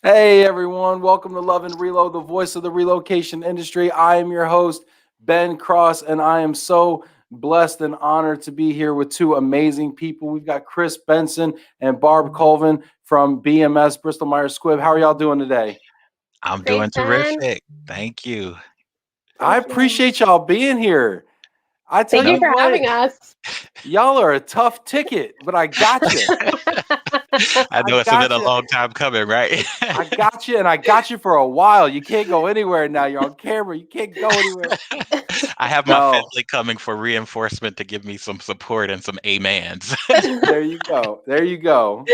Hey everyone, welcome to Love and Reload, the voice of the relocation industry. I am your host, Ben Cross, and I am so blessed and honored to be here with two amazing people. We've got Chris Benson and Barb Colvin from BMS, Bristol-Myers Squibb. How are y'all doing today? I'm doing Great, Ben. terrific. Thank you. I Thank you. appreciate y'all being here. I tell Thank No, you you for what, having us. y'all are a tough ticket, but I got you. I I know it's been got a you. long time coming, right? I got you, and I got you for a while. You can't go anywhere now. You're on camera. You can't go anywhere. I have my No. family coming for reinforcement to give me some support and some amens. There you go. There you go.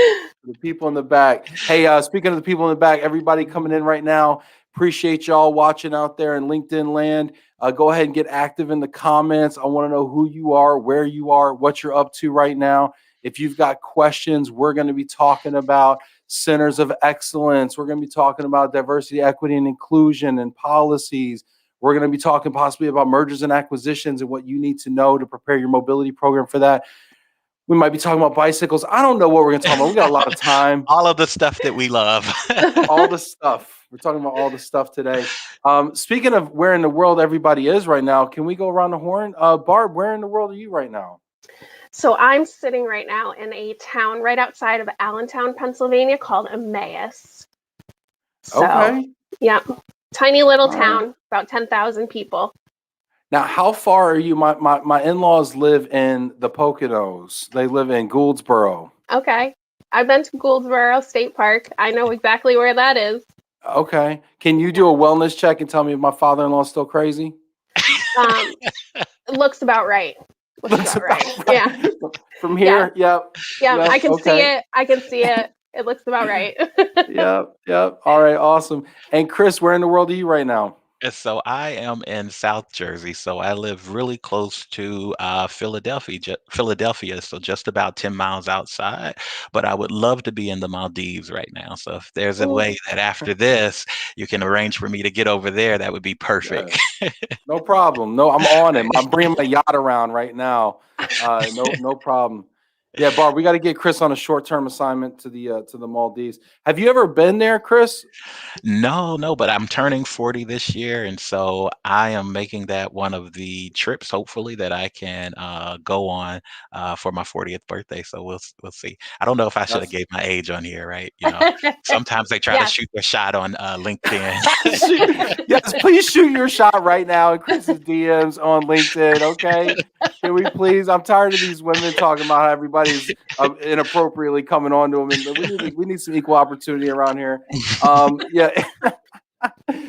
The people in the back. Hey, speaking of the people in the back, everybody coming in right now, appreciate y'all watching out there in LinkedIn land. Go ahead and get active in the comments. I want to know who you are, where you are, what you're up to right now. If you've got questions, we're going to be talking about centers of excellence. We're going to be talking about diversity, equity, and inclusion and policies. We're going to be talking possibly about mergers and acquisitions and what you need to know to prepare your mobility program for that. We might be talking about bicycles. I don't know what we're going to talk about. We got a lot of time. All of the stuff that we love. All the stuff. We're talking about all the stuff today. Speaking of where in the world everybody is right now, can we go around the horn? Barb, where in the world are you right now? So I'm sitting right now in a town right outside of Allentown, Pennsylvania called Emmaus. So, Okay. yeah, tiny little All right. town, about 10,000 people. Now, how far are you? My in-laws live in the Poconos. They live in Gouldsboro. Okay. I've been to Goldsboro State Park. I know exactly where that is. Okay. Can you do a wellness check and tell me if my father-in-law is still crazy? Um, it looks about right. Looks About right. about Yeah. right. From here, yep. Yeah, Yep. I can see Okay. it. I can see it. It looks about right. Yep. Yep. All right. Awesome. And Chris, where in the world are you right now? And so I am in South Jersey, so I live really close to Philadelphia, so just about 10 miles outside. But I would love to be in the Maldives right now. So if there's a way Ooh. that after this you can arrange for me to get over there, that would be perfect. No problem. No, I'm on it. I'm bringing my yacht around right now. No problem. Yeah, Barb, we got to get Chris on a short-term assignment to the Maldives. Have you ever been there, Chris? No, no, but I'm turning 40 this year, and so I am making that one of the trips, hopefully, that I can go on for my 40th birthday. So we'll see. I don't know if I should have That's gave my age on here, right? Sometimes they try to Yes. shoot their shot on LinkedIn. yes. Please shoot your shot right now in Chris's DMs on LinkedIn. Okay. Can we please? I'm tired of these women talking about how everybody's inappropriately coming on to them, and we need some equal opportunity around here. Yeah.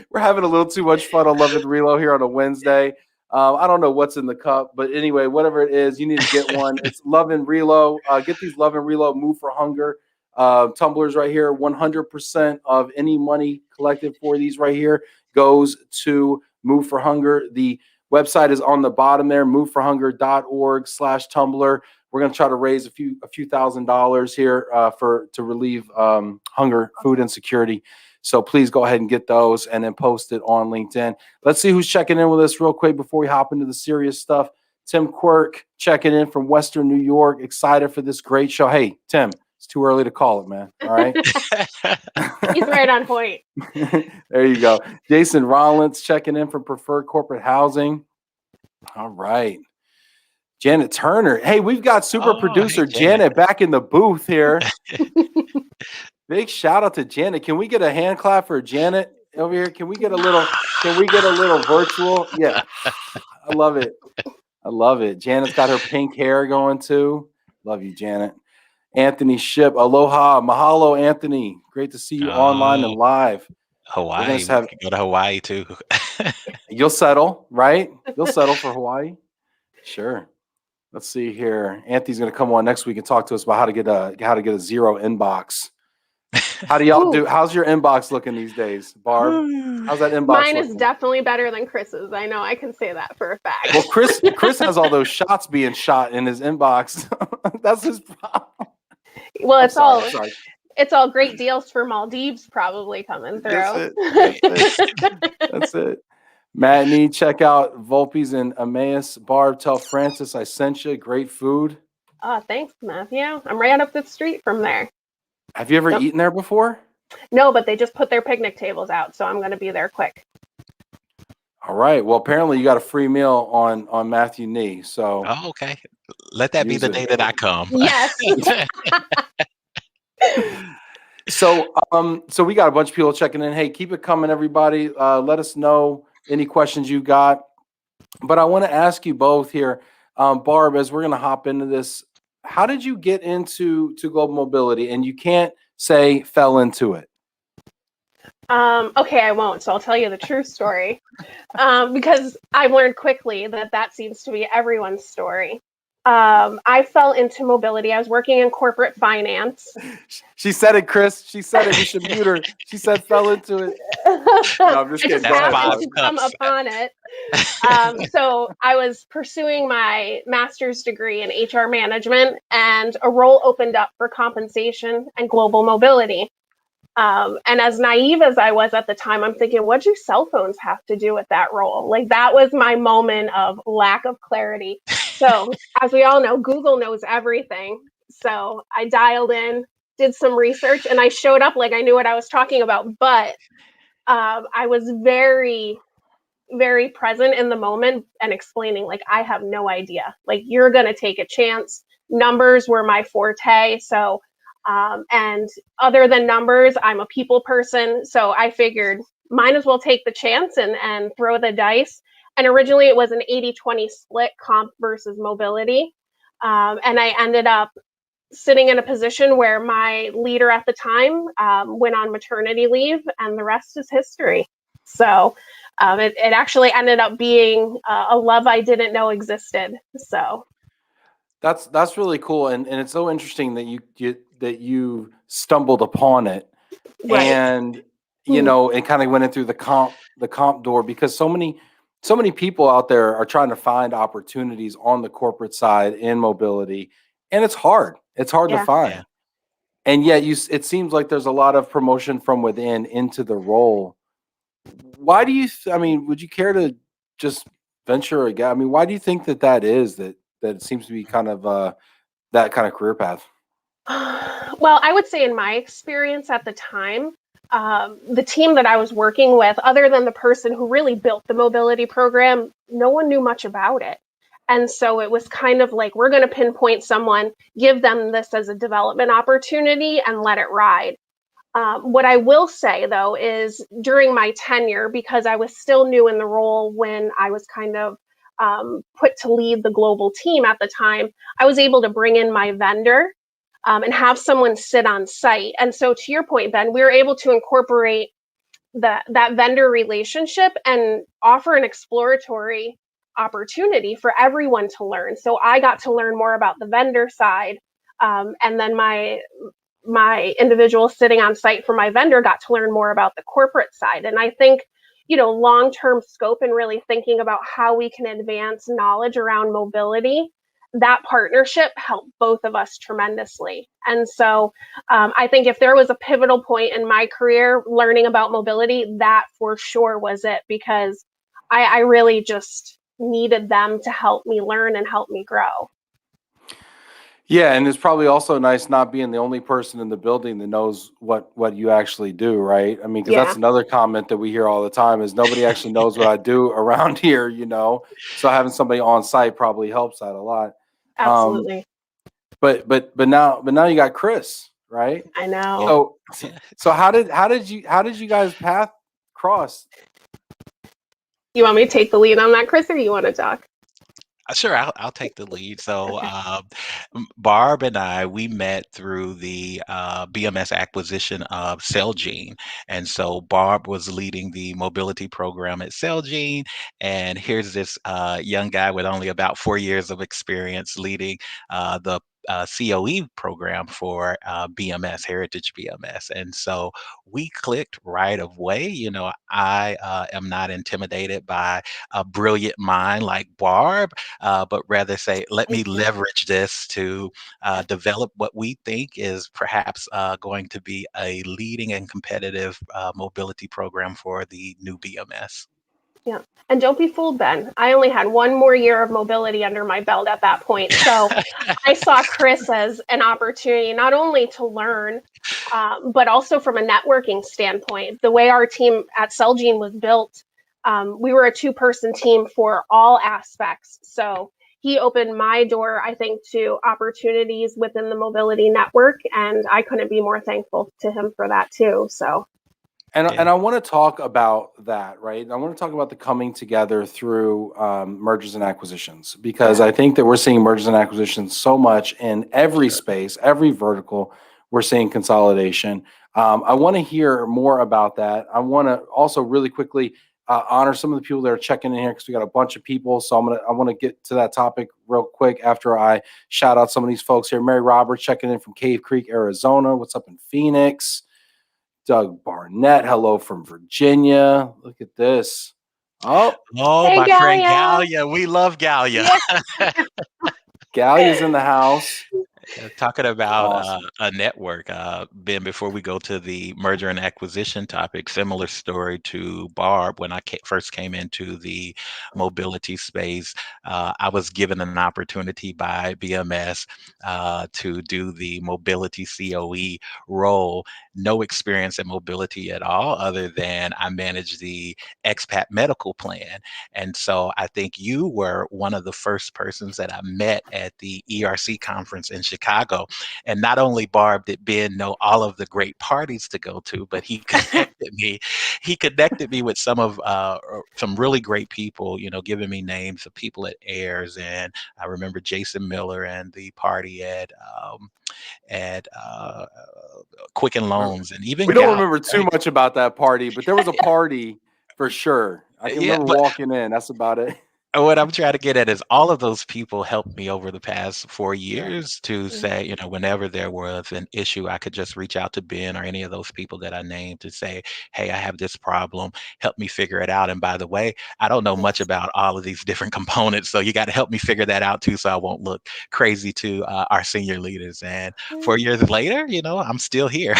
We're having a little too much fun on Love and Relo here on a Wednesday. I don't know what's in the cup, but anyway, whatever it is, you need to get one. It's Love and Relo. Get these Love and Relo Move for Hunger tumblers right here. 100% of any money collected for these right here goes to Move for Hunger. The website is on the bottom there, moveforhunger.org/tumbler. We're going to try to raise a few $1,000s here to relieve hunger, food insecurity. So please go ahead and get those and then post it on LinkedIn. Let's see who's checking in with us real quick before we hop into the serious stuff. Tim Quirk checking in from Western New York. Excited for this great show. Hey, Tim, it's too early to call it, man. All right. He's right on point. There you go. Jason Rollins checking in from Preferred Corporate Housing. All right. Janet Turner. Hey, we've got super Oh, hey, producer Janet. Janet back in the booth here. Big shout out to Janet. Can we get a hand clap for Janet over here? Can we get a little virtual? Yeah. I love it. I love it. Janet's got her pink hair going too. Love you, Janet. Anthony Ship. Aloha. Mahalo, Anthony. Great to see you online and Oh, live. We're Hawaii. gonna We have could go to Hawaii too. you'll settle, right? You'll settle for Hawaii. Sure. Let's see here. Anthony's gonna come on next week and talk to us about how to get a zero inbox. How do y'all do? Ooh, How's your inbox looking these days, Barb? How's that inbox mine is looking? definitely better than Chris's. I know I can say that for a Well, fact. Chris has all those shots being shot in his inbox. That's his problem. Well, I'm sorry. I'm sorry. it's all great deals for Maldives probably coming That's through. it. That's it. That's it. Matinee, check out Volpe's and Emmaus. Barb, tell Francis I sent you. Great food. Oh, thanks, Matthew. I'm right up the street from there. Have you ever Yep. eaten there before? No, but they just put their picnic tables out, so I'm going to be there quick. All right. Well, apparently you got a free meal on Matthew Nee. So Oh, okay. Let that be use the it. day that I come. Yes. So we got a bunch of people checking in. Hey, keep it coming, everybody. Let us know any questions you got. But I want to ask you both here, Barb, as we're going to hop into this. How did you get into global mobility? And you can't say fell into it. Okay, I won't. So I'll tell you the true story, because I've learned quickly that seems to be everyone's story. I fell into mobility. I was working in corporate finance. She said it, Chris. She said it. We should mute her. She said fell into it. No, I'm just I kidding. just Go ahead, happened Barb. to come upon it. So I was pursuing my master's degree in HR management, and a role opened up for compensation and global mobility. And as naive as I was at the time, I'm thinking, what do cell phones have to do with that role? Like, that was my moment of lack of clarity. So, as we all know, Google knows everything. So I dialed in, did some research, and I showed up like I knew what I was talking about. But I was very, very present in the moment and explaining, like, I have no idea. Like, you're going to take a chance. Numbers were my forte. So, and other than numbers, I'm a people person. So I figured might as well take the chance and throw the dice. And originally it was an 80-20 split, comp versus mobility. And I ended up sitting in a position where my leader at the time went on maternity leave, and the rest is history. So it actually ended up being a love I didn't know existed. So That's really cool, and it's so interesting that you stumbled upon it, right. and and kind of went in through the comp door, because so many people out there are trying to find opportunities on the corporate side in mobility, and it's hard. It's hard to Yeah. find, Yeah. and yet it seems like there's a lot of promotion from within into the role. Why do you? I mean, would you care to just venture a guess? I mean, why do you think that is that it seems to be kind of that kind of career path? Well, I would say in my experience at the time, the team that I was working with, other than the person who really built the mobility program, no one knew much about it. And so it was kind of like, we're going to pinpoint someone, give them this as a development opportunity, and let it ride. What I will say, though, is during my tenure, because I was still new in the role when I was kind of put to lead the global team at the time, I was able to bring in my vendor and have someone sit on site. And so, to your point, Ben, we were able to incorporate that vendor relationship and offer an exploratory opportunity for everyone to learn. So I got to learn more about the vendor side, and then my individual sitting on site for my vendor got to learn more about the corporate side. And I think, long-term scope and really thinking about how we can advance knowledge around mobility, that partnership helped both of us tremendously. And so I think if there was a pivotal point in my career learning about mobility, that for sure was it, because I really just needed them to help me learn and help me grow. Yeah, and it's probably also nice not being the only person in the building that knows what you actually do, right? I mean, because that's Yeah, another comment that we hear all the time is nobody actually knows what I do around here. So having somebody on site probably helps out a lot. Um, absolutely. but now you got Chris, right? I know. Yeah. So Yeah. so how did you guys path cross? You want me to take the lead on that, Chris, or you want to talk? Sure, I'll take the lead. So, Okay. Barb and I, we met through the BMS acquisition of Celgene, and so Barb was leading the mobility program at Celgene, and here's this young guy with only about 4 years of experience leading the COE program for BMS, Heritage BMS, and so we clicked right away. I am not intimidated by a brilliant mind like Barb, but rather say, let me Thank you. leverage this to develop what we think is perhaps going to be a leading and competitive mobility program for the new BMS. Yeah. And don't be fooled, Ben. I only had one more year of mobility under my belt at that point. So I saw Chris as an opportunity not only to learn, but also from a networking standpoint. The way our team at Celgene was built, we were a two-person team for all aspects. So he opened my door, I think, to opportunities within the mobility network, and I couldn't be more thankful to him for that too. So. And I want to talk about that, right? I want to talk about the coming together through mergers and acquisitions, because I think that we're seeing mergers and acquisitions so much in every space, every vertical. We're seeing consolidation. I want to hear more about that. I want to also really quickly honor some of the people that are checking in here, because we got a bunch of people. So I want to get to that topic real quick after I shout out some of these folks here. Mary Roberts checking in from Cave Creek, Arizona. What's up in Phoenix? Doug Barnett, hello from Virginia. Look at this. Oh, Oh, Hey, my friend Galia. Galia. We love Galia. Yeah. Gallia's in the house. Talking about Awesome. a network, Ben, before we go to the merger and acquisition topic, similar story to Barb. When I first came into the mobility space, I was given an opportunity by BMS to do the mobility COE role. No experience in mobility at all, other than I managed the expat medical plan. And so I think you were one of the first persons that I met at the ERC conference in Chicago. And not only, Barb, did Ben know all of the great parties to go to, but he connected me. He connected me with some really great people, giving me names of people at Ayers. And I remember Jason Miller and the party at Quicken Loans, and even We don't Gal. remember too Right? much about that party, but there was a party for sure. I can Yeah, remember but walking in. That's about it. what I'm trying to get at is all of those people helped me over the past 4 Yeah. years to say, whenever there was an issue, I could just reach out to Ben or any of those people that I named to say, hey, I have this problem, help me figure it out. And by the way, I don't know much about all of these different components, so you got to help me figure that out too, so I won't look crazy to our senior leaders. And 4 years later, I'm still here.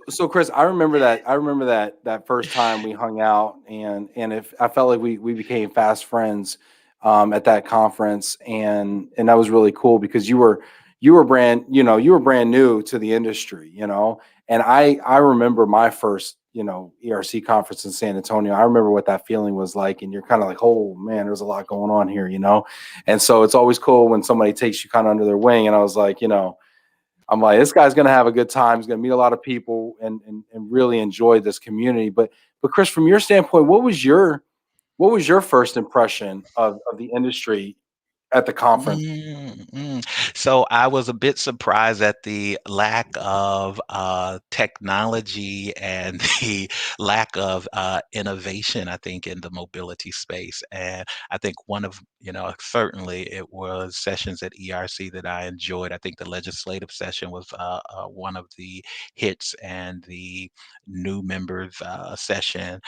So Chris, I remember that. I remember that first time we hung out, and if I felt like we became fast friends at that conference, and that was really cool because you were brand new to the industry, and I remember my first ERC conference in San Antonio. I remember what that feeling was like, and you're kind of like, oh man, there's a lot going on here, and so it's always cool when somebody takes you kind of under their wing, and I was like, I'm like, this guy's going to have a good time. He's going to meet a lot of people and really enjoy this community. But Chris, from your standpoint, what was your first impression of the industry at the conference? So I was a bit surprised at the lack of technology and the lack of innovation, I think, in the mobility space. And I think certainly it was sessions at ERC that I enjoyed. I think the legislative session was one of the hits, and the new members session.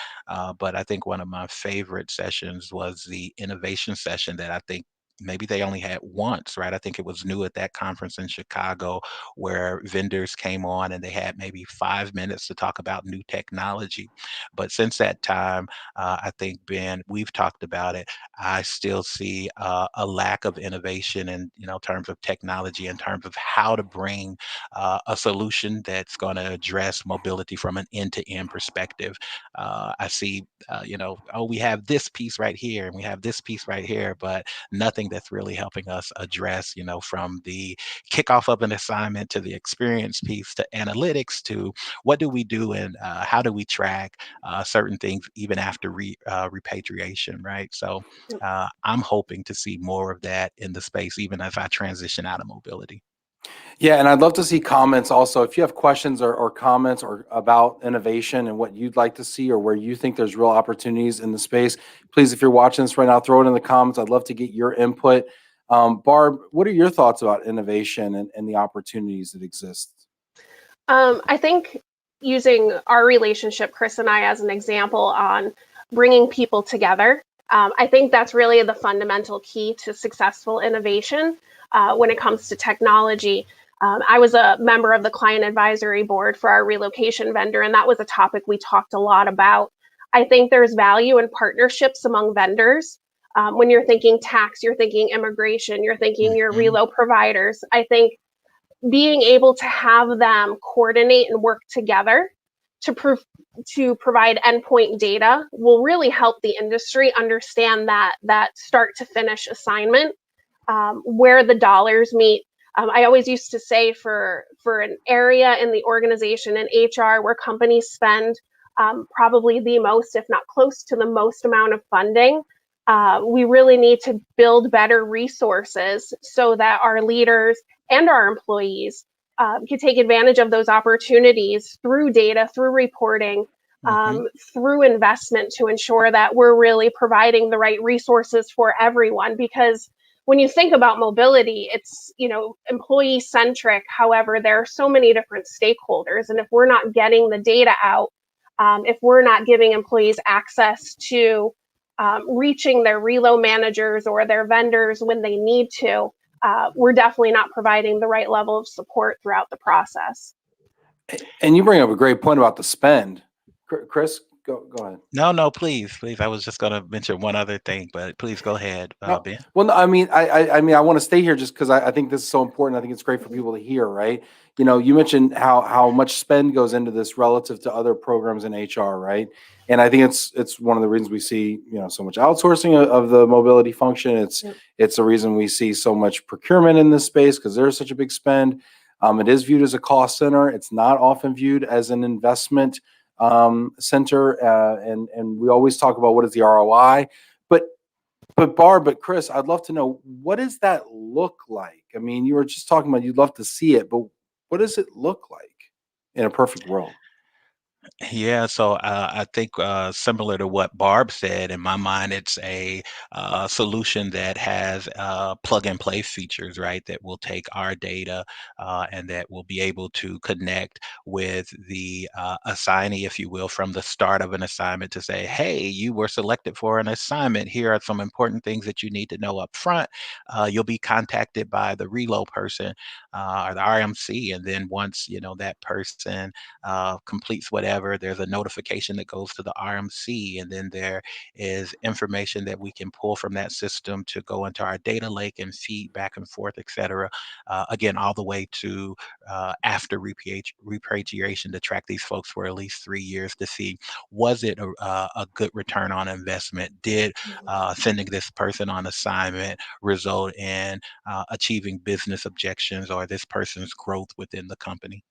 But I think one of my favorite sessions was the innovation session that I think maybe they only had once, right? I think it was new at that conference in Chicago, where vendors came on and they had maybe 5 minutes to talk about new technology. But since that time, I think, Ben, we've talked about it. I still see a lack of innovation in terms of technology, in terms of how to bring a solution that's going to address mobility from an end-to-end perspective. I see, oh, we have this piece right here and we have this piece right here, but nothing that's really helping us address, from the kickoff of an assignment to the experience piece to analytics to what do we do and how do we track certain things even after repatriation, right? So I'm hoping to see more of that in the space, even as I transition out of mobility. Yeah, and I'd love to see comments also. If you have questions or comments or about innovation and what you'd like to see or where you think there's real opportunities in the space, please, if you're watching this right now, throw it in the comments. I'd love to get your input. Barb, what are your thoughts about innovation and the opportunities that exist? I think using our relationship, Chris and I, as an example on bringing people together, I think that's really the fundamental key to successful innovation when it comes to technology. I was a member of the client advisory board for our relocation vendor, and that was a topic we talked a lot about. I think there's value in partnerships among vendors. When you're thinking tax, you're thinking immigration, you're thinking your relo providers. I think being able to have them coordinate and work together to provide endpoint data will really help the industry understand that start to finish assignment, where the dollars meet. I always used to say for an area in the organization in HR where companies spend probably the most, if not close to the most amount of funding, we really need to build better resources so that our leaders and our employees can take advantage of those opportunities through data, through reporting, through investment to ensure that we're really providing the right resources for everyone. Because when you think about mobility, it's, employee centric. However, there are so many different stakeholders. And if we're not getting the data out, if we're not giving employees access to reaching their relo managers or their vendors when they need to, we're definitely not providing the right level of support throughout the process. And you bring up a great point about the spend. Chris, go ahead. No, please. I was just going to mention one other thing, but please go ahead, Ben. Well, no, I mean, I want to stay here just because I think this is so important. I think it's great for people to hear, right? You mentioned how much spend goes into this relative to other programs in HR, right? And I think it's one of the reasons we see, so much outsourcing of the mobility function. It's the reason we see so much procurement in this space because there's such a big spend. It is viewed as a cost center. It's not often viewed as an investment center, and we always talk about what is the ROI, but Barb, but Chris, I'd love to know, what does that look like? I mean, you were just talking about you'd love to see it, but what does it look like in a perfect world? Yeah, so I think similar to what Barb said, in my mind, it's a solution that has plug and play features, right? That will take our data and that will be able to connect with the assignee, if you will, from the start of an assignment to say, hey, you were selected for an assignment. Here are some important things that you need to know up front. You'll be contacted by the relo person or the RMC. And then once, that person completes whatever, there's a notification that goes to the RMC, and then there is information that we can pull from that system to go into our data lake and feed back and forth, et cetera. Again, all the way to after repatriation to track these folks for at least 3 years to see, was it a good return on investment? Did sending this person on assignment result in achieving business objections or this person's growth within the company?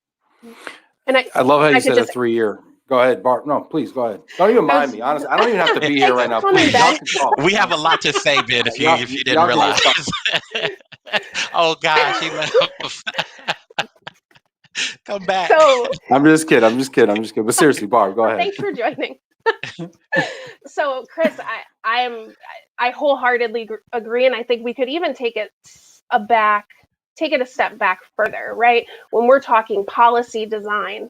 And I love how you said a 3-year. Go ahead, Bart. No, please go ahead. Don't even mind me. Honestly, I don't even have to be here right now. Please, y'all can talk. We have a lot to say, Ben, if you didn't realize. Oh gosh, he left. Come back. So I'm just kidding. But seriously, Barb, go ahead. Thanks for joining. So, Chris, I wholeheartedly agree, and I think we could even take it a step back further, right? When we're talking policy design,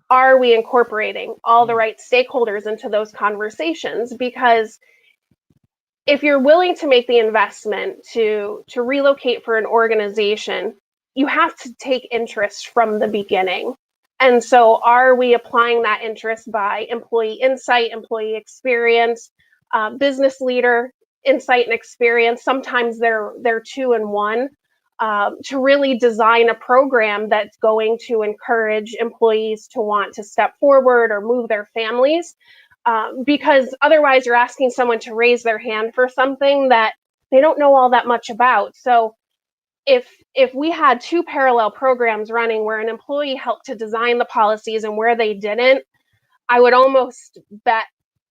are we incorporating all the right stakeholders into those conversations? Because if you're willing to make the investment to relocate for an organization, you have to take interest from the beginning. And so are we applying that interest by employee insight, employee experience, business leader insight and experience? Sometimes they're two in one. To really design a program that's going to encourage employees to want to step forward or move their families, because otherwise you're asking someone to raise their hand for something that they don't know all that much about. So if we had two parallel programs running where an employee helped to design the policies and where they didn't, I would almost bet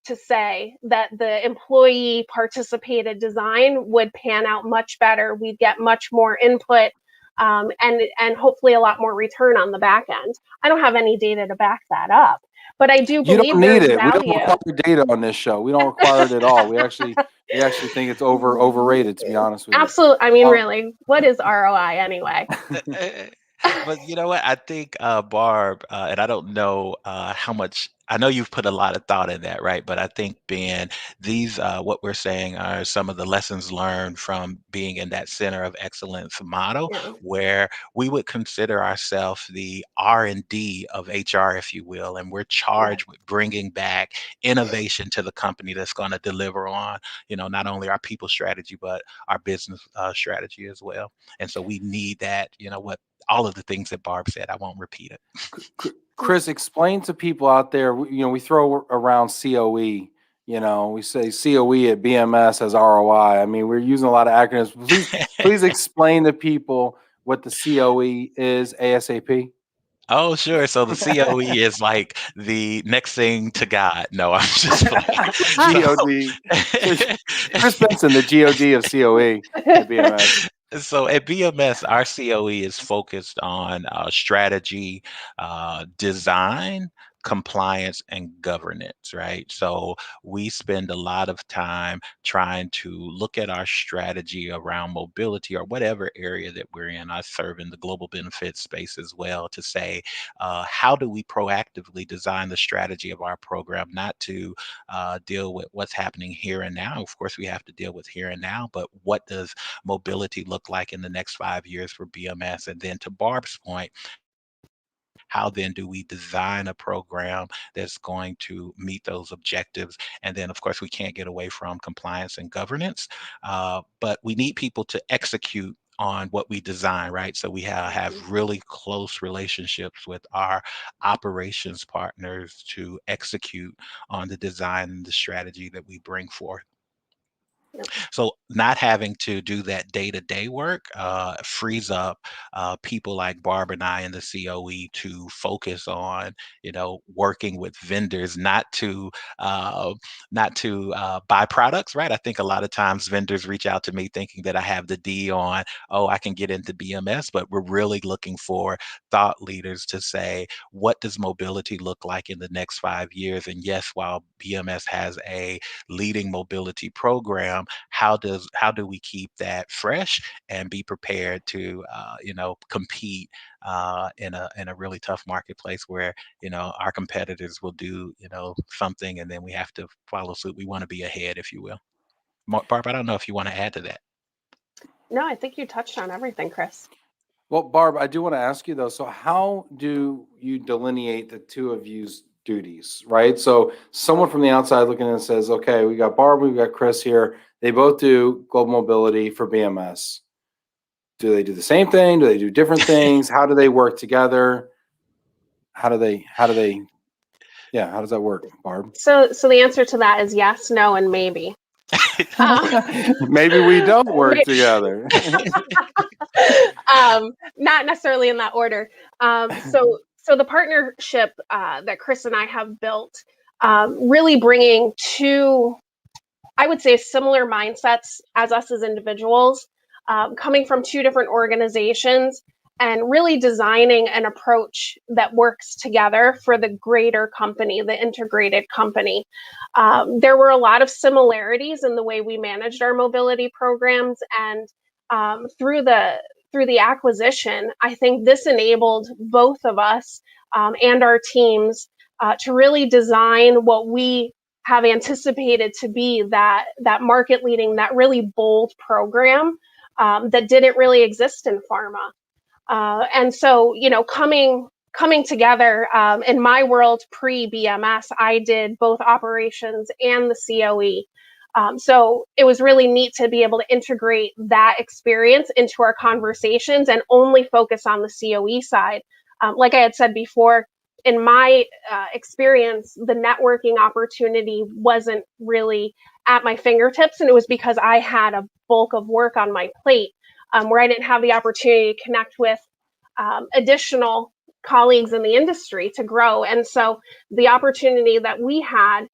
to say that the employee participated design would pan out much better. We'd get much more input and hopefully a lot more return on the back end. I don't have any data to back that up, but I do believe you don't need it. Value. We don't require data on this show. We don't require it at all. We actually think it's overrated, to be honest with you. Absolutely. I mean, really, what is ROI anyway? But you know what? I think, Barb, and I don't know how much, I know you've put a lot of thought in that, right? But I think, Ben, these, what we're saying are some of the lessons learned from being in that center of excellence model, Yeah, where we would consider ourselves the R&D of HR, if you will, and we're yeah, charged with bringing back innovation to the company that's going to deliver on, not only our people strategy, but our business strategy as well. And so we need that, what all of the things that Barb said. I won't repeat it. Chris, explain to people out there. We throw around COE. We say COE at BMS as ROI. I mean, we're using a lot of acronyms. Please explain to people what the COE is ASAP. Oh, sure. So the COE is like the next thing to God. No, I'm just playing. So God. So Chris Benson, the God of COE at BMS. So at BMS, our COE is focused on strategy, design, compliance, and governance, right? So we spend a lot of time trying to look at our strategy around mobility or whatever area that we're in. I serve in the global benefits space as well to say, how do we proactively design the strategy of our program, not to deal with what's happening here and now. Of course, we have to deal with here and now, but what does mobility look like in the next 5 years for BMS? And then to Barb's point, how then do we design a program that's going to meet those objectives? And then, of course, we can't get away from compliance and governance, but we need people to execute on what we design, right? So we have really close relationships with our operations partners to execute on the design and the strategy that we bring forth. yep, So not having to do that day-to-day work frees up people like Barb and I in the COE to focus on, working with vendors, not to buy products, right? I think a lot of times vendors reach out to me thinking that I have the D on, oh, I can get into BMS, but we're really looking for thought leaders to say, what does mobility look like in the next 5 years? And yes, while BMS has a leading mobility program, how do we keep that fresh and be prepared to compete in a really tough marketplace where our competitors will do something and then we have to follow suit. We want to be ahead, if you will. Barb, I don't know if you want to add to that. no, I think you touched on everything, Chris. Well, Barb, I do want to ask you though. So, how do you delineate the two of you's duties, right? So, someone from the outside looking in says, "Okay, we got Barb, we got Chris here. They both do global mobility for BMS. Do they do the same thing? Do they do different things? How do they work together? How do they? Yeah, how does that work, Barb? So the answer to that is yes, no, and maybe. Uh, Maybe we don't work together. Not necessarily in that order. So the partnership that Chris and I have built, really bringing two, I would say, similar mindsets as us as individuals, coming from two different organizations, and really designing an approach that works together for the greater company, the integrated company. There were a lot of similarities in the way we managed our mobility programs, and through the acquisition, I think this enabled both of us and our teams to really design what we have anticipated to be that market leading, that really bold program that didn't really exist in pharma. And so, coming together, in my world pre BMS, I did both operations and the COE. So it was really neat to be able to integrate that experience into our conversations and only focus on the COE side. Like I had said before, in my experience, the networking opportunity wasn't really at my fingertips, and it was because I had a bulk of work on my plate, where I didn't have the opportunity to connect with additional colleagues in the industry to grow. And so the opportunity that we had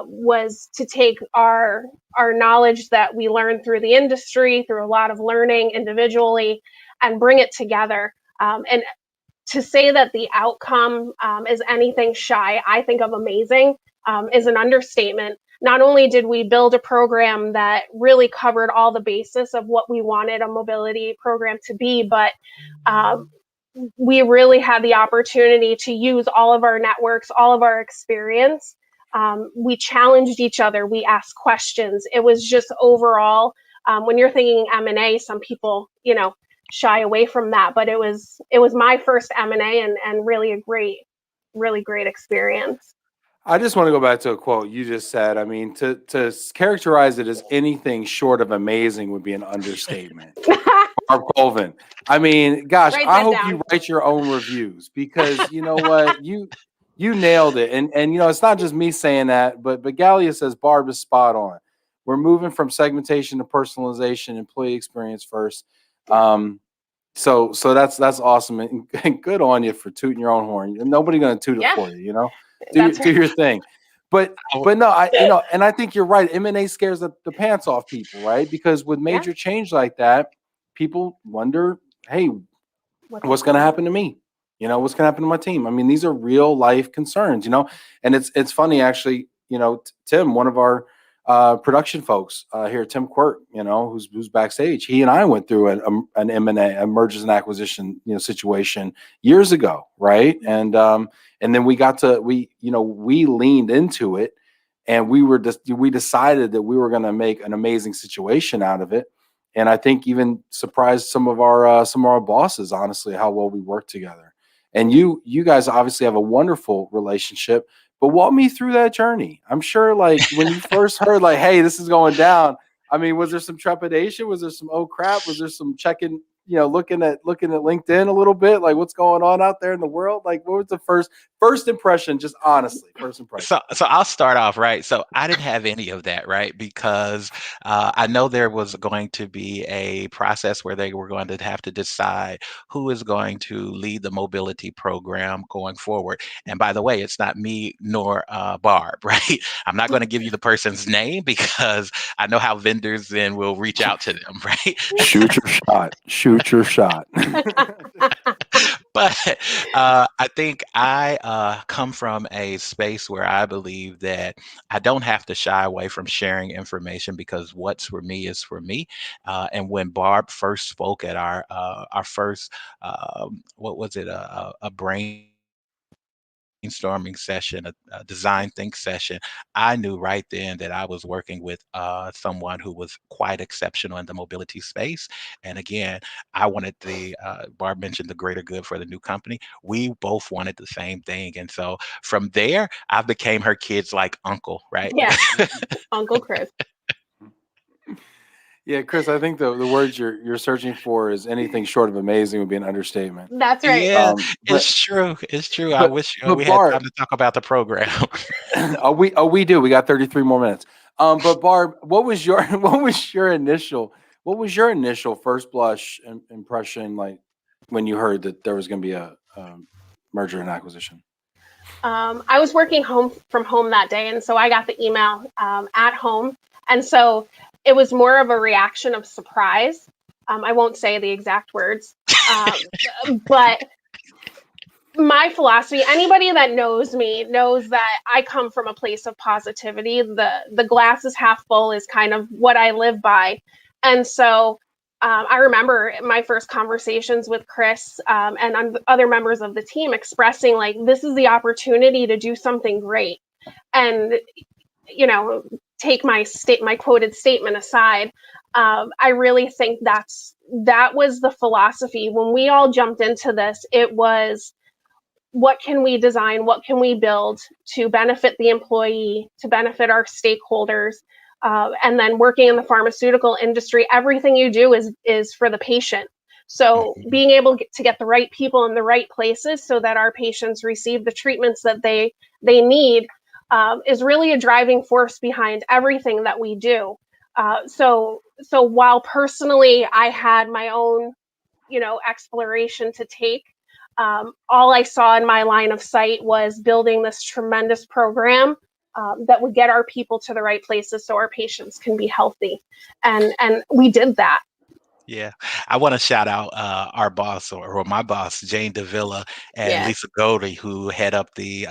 was to take our knowledge that we learned through the industry, through a lot of learning individually, and bring it together. And to say that the outcome is anything shy, I think, of amazing, is an understatement. Not only did we build a program that really covered all the basis of what we wanted a mobility program to be, but we really had the opportunity to use all of our networks, all of our experience. We challenged each other. We asked questions. It was just overall, when you're thinking M&A, some people, shy away from that, but it was my first M&A and really a really great experience. I just want to go back to a quote you just said. I mean, to characterize it as anything short of amazing would be an understatement. Barb Colvin. I mean, gosh, I hope you write your own reviews, because you know what, you nailed it. And it's not just me saying that, but Gallia says Barb is spot on. We're moving from segmentation to personalization, employee experience first. So that's awesome, and good on you for tooting your own horn. Nobody going to toot it for you. Do your thing. But no, and I think you're right. M&A scares the pants off people, right? Because with major change like that, people wonder, hey, what's going to happen to me? What's going to happen to my team? I mean, these are real life concerns, and it's funny, actually, Tim, one of our production folks here, Tim Quirk, who's backstage, he and I went through an M&A, a mergers and acquisition, situation years ago. Right. And then we leaned into it, and we decided that we were going to make an amazing situation out of it. And I think even surprised some of our bosses, honestly, how well we work together. And you guys obviously have a wonderful relationship, but walk me through that journey. I'm sure, like, when you first heard, like, hey, this is going down, I mean, was there some trepidation? Was there some, oh crap? Was there some checking, looking at LinkedIn a little bit, like what's going on out there in the world? Like, what was the first impression? Just honestly, first impression. So I'll start off, right. So I didn't have any of that, right, because I know there was going to be a process where they were going to have to decide who is going to lead the mobility program going forward. And by the way, it's not me nor Barb, right? I'm not going to give you the person's name, because I know how vendors then will reach out to them, right? Shoot your shot. But I think I come from a space where I believe that I don't have to shy away from sharing information, because what's for me is for me. And when Barb first spoke at our first, what was it, a brainstorming session, a design think session, I knew right then that I was working with someone who was quite exceptional in the mobility space. And again, I wanted Barb mentioned the greater good for the new company. We both wanted the same thing. And so from there, I became her kid's like uncle, right? Yeah, Uncle Chris. Yeah, Chris, I think the words you're searching for is anything short of amazing would be an understatement. That's right. Yeah, it's true. It's true. I wish we had time to talk about the program. We do. We got 33 more minutes. But Barb, what was your initial first blush impression, like, when you heard that there was going to be a merger and acquisition? I was working from home that day, and so I got the email at home, and so it was more of a reaction of surprise. I won't say the exact words, but my philosophy, anybody that knows me knows that I come from a place of positivity. The glass is half full is kind of what I live by. And so I remember my first conversations with Chris and other members of the team expressing, like, this is the opportunity to do something great. And, take my quoted statement aside, I really think that was the philosophy. When we all jumped into this, it was, what can we design? What can we build to benefit the employee, to benefit our stakeholders? And then working in the pharmaceutical industry, everything you do is for the patient. So being able to get the right people in the right places so that our patients receive the treatments that they need is really a driving force behind everything that we do. So while personally I had my own, exploration to take, all I saw in my line of sight was building this tremendous program that would get our people to the right places so our patients can be healthy. And we did that. Yeah, I want to shout out our boss or my boss, Jane Davila and Yeah, Lisa Goldie, who head up the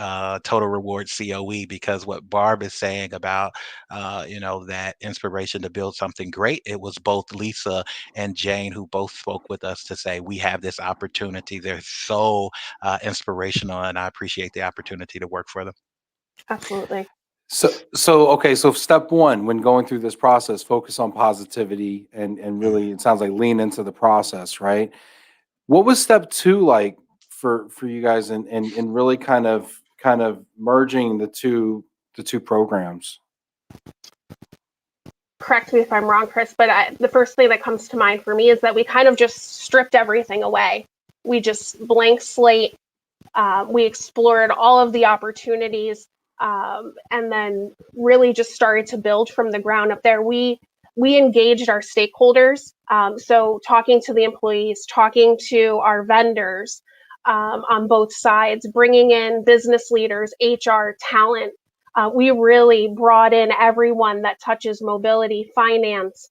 Total Reward COE, because what Barb is saying about, that inspiration to build something great, it was both Lisa and Jane who both spoke with us to say, we have this opportunity. They're so inspirational, and I appreciate the opportunity to work for them. absolutely. So okay, so step one when going through this process, focus on positivity and really it sounds like lean into the process, right? What was step two like for you guys in really kind of merging the two programs? Correct me if I'm wrong, Chris, but the first thing that comes to mind for me is that we kind of just stripped everything away. We just blank slate. We explored all of the opportunities, and then really just started to build from the ground up there. We engaged our stakeholders, so talking to the employees, talking to our vendors on both sides, bringing in business leaders, HR, talent. We really brought in everyone that touches mobility, finance,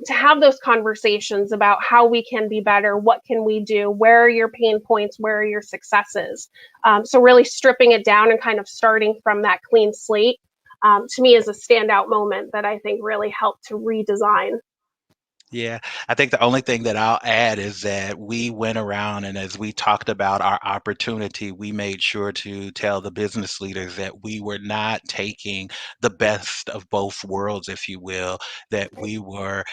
to have those conversations about how we can be better, what can we do, where are your pain points, where are your successes. So really stripping it down and kind of starting from that clean slate, to me is a standout moment that I think really helped to redesign. Yeah, I think the only thing that I'll add is that we went around, and as we talked about our opportunity, we made sure to tell the business leaders that we were not taking the best of both worlds, if you will, that we were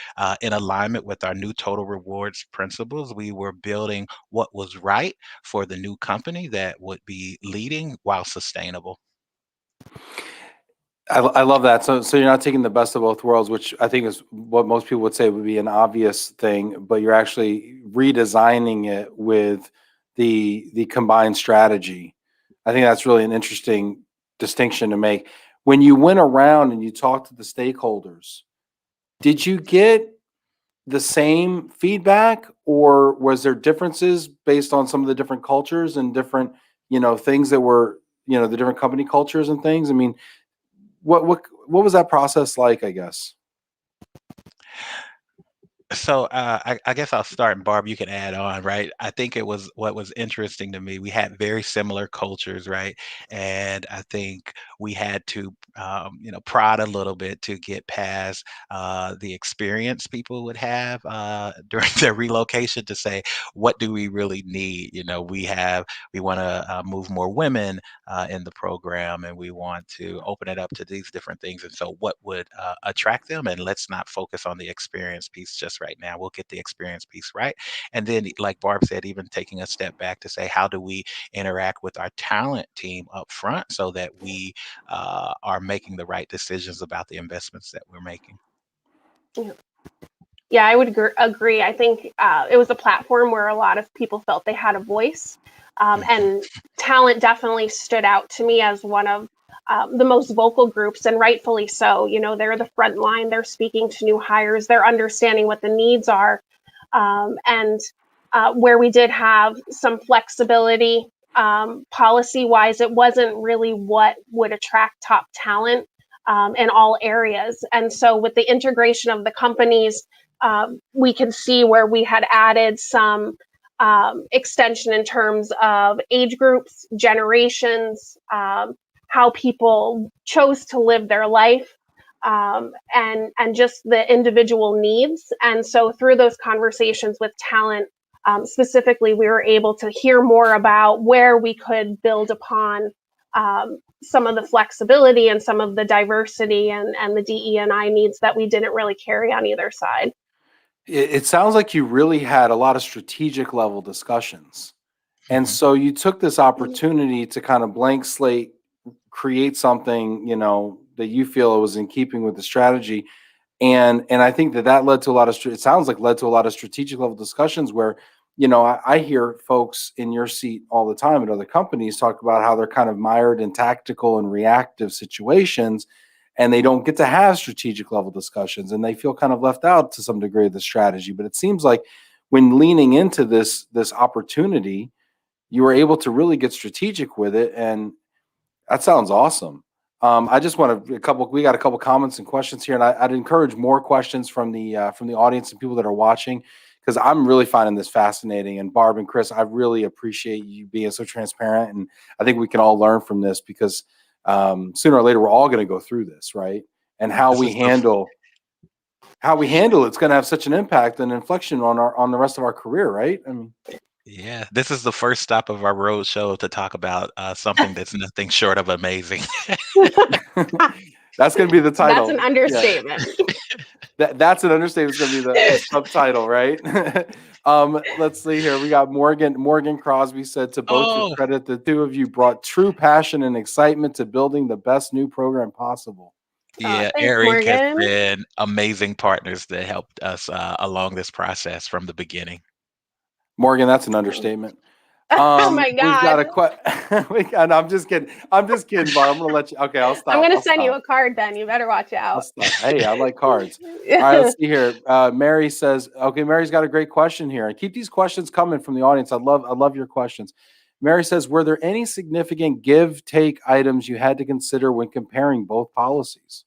in alignment with our new total rewards principles. We were building what was right for the new company that would be leading while sustainable. I love that. So you're not taking the best of both worlds, which I think is what most people would say would be an obvious thing, but you're actually redesigning it with the combined strategy. I think that's really an interesting distinction to make. When you went around and you talked to the stakeholders, did you get the same feedback, or was there differences based on some of the different cultures and different, things that were, the different company cultures and things? I mean, what was that process like, I guess? So I guess I'll start, and Barb, you can add on, right? I think it was what was interesting to me. We had very similar cultures, right? And I think we had to, prod a little bit to get past the experience people would have during their relocation to say, what do we really need? We want to move more women in the program, and we want to open it up to these different things. And so, what would attract them? And let's not focus on the experience piece just right now. We'll get the experience piece right. And then, like Barb said, even taking a step back to say, how do we interact with our talent team up front so that we are making the right decisions about the investments that we're making? Yeah, I would agree. I think it was a platform where a lot of people felt they had a voice, Mhm. and talent definitely stood out to me as one of the most vocal groups, and rightfully so. They're the front line. They're speaking to new hires. They're understanding what the needs are, and where we did have some flexibility policy wise, it wasn't really what would attract top talent in all areas. And so, with the integration of the companies, we can see where we had added some extension in terms of age groups, generations, how people chose to live their life, and just the individual needs. And so through those conversations with talent, specifically, we were able to hear more about where we could build upon some of the flexibility and some of the diversity and the DE&I needs that we didn't really carry on either side. It sounds like you really had a lot of strategic level discussions. And Mhm. so you took this opportunity to kind of blank slate, create something, that you feel was in keeping with the strategy. And I think that led to a lot of it sounds like led to a lot of strategic level discussions where, I hear folks in your seat all the time at other companies talk about how they're kind of mired in tactical and reactive situations, and they don't get to have strategic level discussions, and they feel kind of left out to some degree of the strategy. But it seems like when leaning into this opportunity, you were able to really get strategic with it, and that sounds awesome. I just want to a couple. We got a couple comments and questions here, and I'd encourage more questions from the audience and people that are watching. because I'm really finding this fascinating. And Barb and Chris, I really appreciate you being so transparent. And I think we can all learn from this because sooner or later, we're all going to go through this, right? And how This we is handle it's going to have such an impact and inflection on the rest of our career, right? I mean, yeah, this is the first stop of our road show to talk about something that's nothing short of amazing. that's going to be the title. That's an understatement. That's an understatement. It's going to be the subtitle, right? Let's see here. We got Morgan Crosby said, to both your Oh, credit, the two of you brought true passion and excitement to building the best new program possible. yeah, Thanks, Eric has Morgan. been amazing partners that helped us along this process from the beginning. Morgan, that's an understatement. Oh my We've got a God. no, I'm just kidding. I'm just kidding, Barb. I'm gonna let you. Okay, I'll stop. I'm going I'll to send you stop. a card then. You better watch I'll out. stop. Hey, I like cards. All right, let's see here. Mary says, okay, Mary's got a great question here. And keep these questions coming from the audience. I love your questions. Mary says, were there any significant give take items you had to consider when comparing both policies?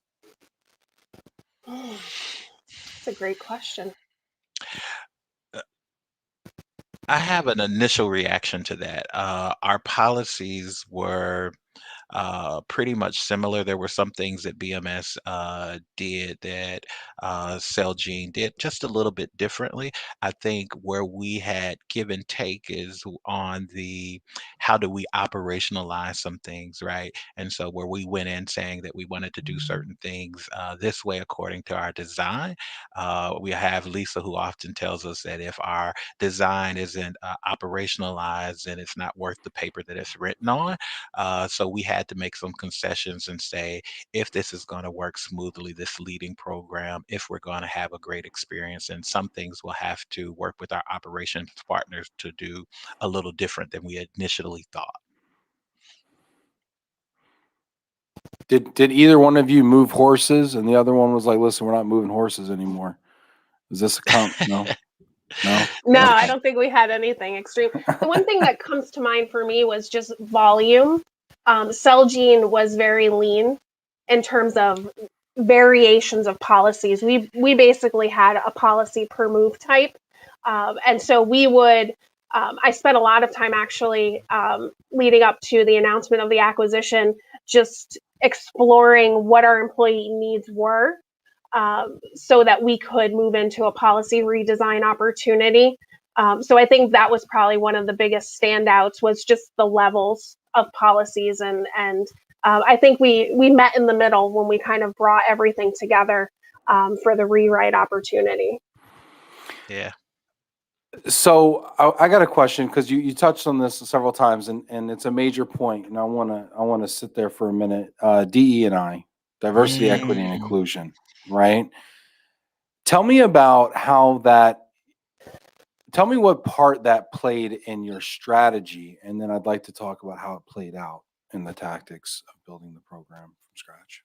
That's a great question. I have an initial reaction to that. Our policies were pretty much similar. There were some things that BMS did that Celgene did just a little bit differently. I think where we had give and take is on the how do we operationalize some things, right? And so where we went in saying that we wanted to do certain things this way according to our design, we have Lisa who often tells us that if our design isn't operationalized, then it's not worth the paper that it's written on. So we had to make some concessions and say, if this is going to work smoothly, this leading program, if we're going to have a great experience, and some things we'll have to work with our operations partners to do a little different than we initially thought. Did either one of you move horses and the other one was like, listen, we're not moving horses anymore? Is this a comp? No. No. No, I Okay. don't think we had anything extreme. The one thing that comes to mind for me was just volume. Celgene was very lean in terms of variations of policies. We basically had a policy per move type, and so we would. I spent a lot of time actually leading up to the announcement of the acquisition, just exploring what our employee needs were, so that we could move into a policy redesign opportunity. So I think that was probably one of the biggest standouts, was just the levels of policies, and I think we met in the middle when we kind of brought everything together for the rewrite opportunity. Yeah. So I got a question, because you touched on this several times, and it's a major point, and I wanna sit there for a minute. DE&I, diversity, equity, and Mm. inclusion, right? Tell me about how that. Tell me what part that played in your strategy, and then I'd like to talk about how it played out in the tactics of building the program from scratch.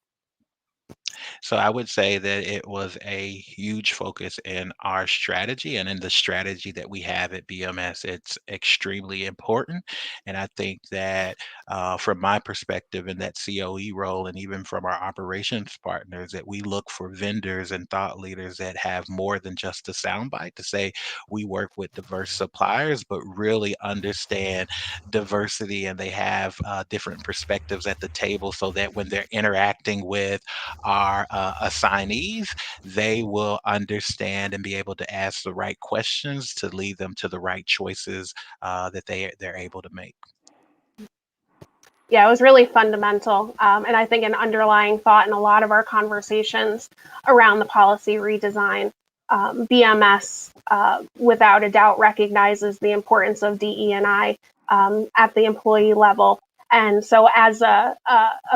So I would say that it was a huge focus in our strategy and in the strategy that we have at BMS. It's extremely important. And I think that from my perspective in that COE role, and even from our operations partners, that we look for vendors and thought leaders that have more than just a soundbite to say we work with diverse suppliers, but really understand diversity, and they have different perspectives at the table, so that when they're interacting with our assignees, they will understand and be able to ask the right questions to lead them to the right choices that they're able to make. Yeah, it was really fundamental, and I think an underlying thought in a lot of our conversations around the policy redesign. BMS, without a doubt, recognizes the importance of DE&I at the employee level. And so, as a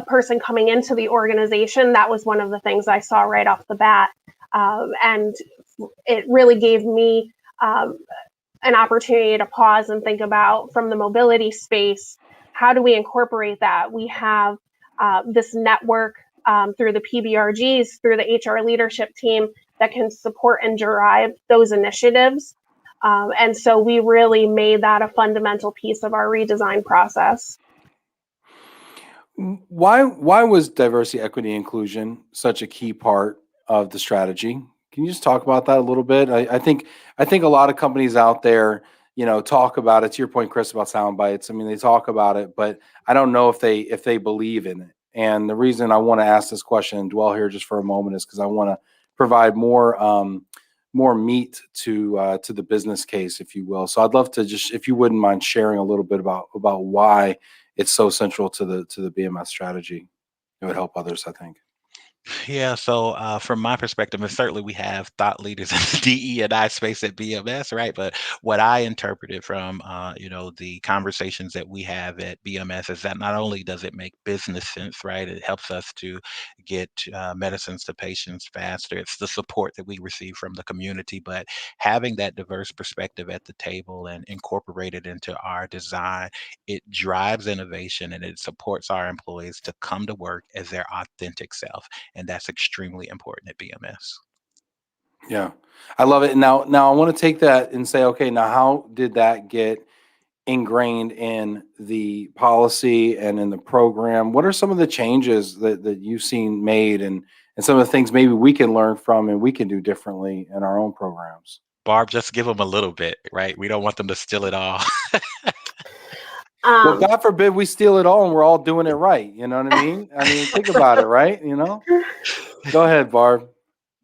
person coming into the organization, that was one of the things I saw right off the bat. And it really gave me an opportunity to pause and think about, from the mobility space, how do we incorporate that? We have this network through the PBRGs, through the HR leadership team, that can support and drive those initiatives. And so we really made that a fundamental piece of our redesign process. Why was diversity, equity, inclusion such a key part of the strategy? Can you just talk about that a little bit? I think a lot of companies out there, talk about it. To your point, Chris, about sound bites. I mean, they talk about it, but I don't know if they believe in it. And the reason I want to ask this question and dwell here just for a moment is because I want to provide more meat to the business case, if you will. So I'd love to just, if you wouldn't mind sharing a little bit about why it's so central to the BMS strategy. It would help others, I think. Yeah, so from my perspective, and certainly we have thought leaders in the DE&I space at BMS, right? But what I interpreted from the conversations that we have at BMS is that not only does it make business sense, right? It helps us to get medicines to patients faster. It's the support that we receive from the community, but having that diverse perspective at the table and incorporated into our design, it drives innovation and it supports our employees to come to work as their authentic self, and that's extremely important at BMS. Yeah, I love it. Now I want to take that and say, okay, now how did that get ingrained in the policy and in the program? What are some of the changes that you've seen made, and some of the things maybe we can learn from and we can do differently in our own programs? Barb, just give them a little bit, right? We don't want them to steal it all. Well, Um, God forbid we steal it all and we're all doing it right. You know what I mean? I mean, think about it, right? Go ahead, Barb.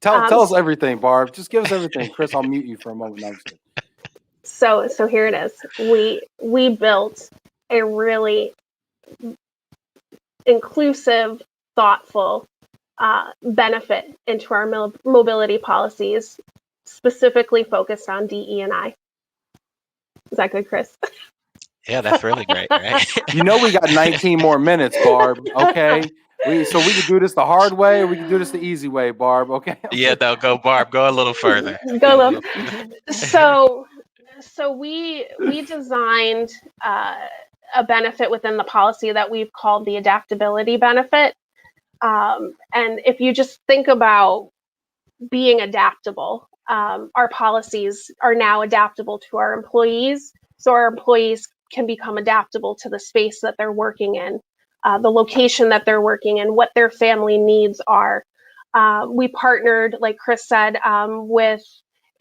Tell us s- everything, Barb. Just give us everything. Chris, I'll mute you for a moment. No, I'm just kidding. so here it is. We built a really inclusive, thoughtful benefit into our mobility policies, specifically focused on DE and I. Is that good, Chris? Yeah, that's really great, right? We got 19 more minutes, Barb. Okay. So we could do this the hard way or we could do this the easy way, Barb. Okay. Yeah, no, go Barb, go a little further. Go look. So we designed a benefit within the policy that we've called the adaptability benefit. And if you just think about being adaptable, our policies are now adaptable to our employees, so our employees can become adaptable to the space that they're working in, the location that they're working in, what their family needs are. We partnered, like Chris said, with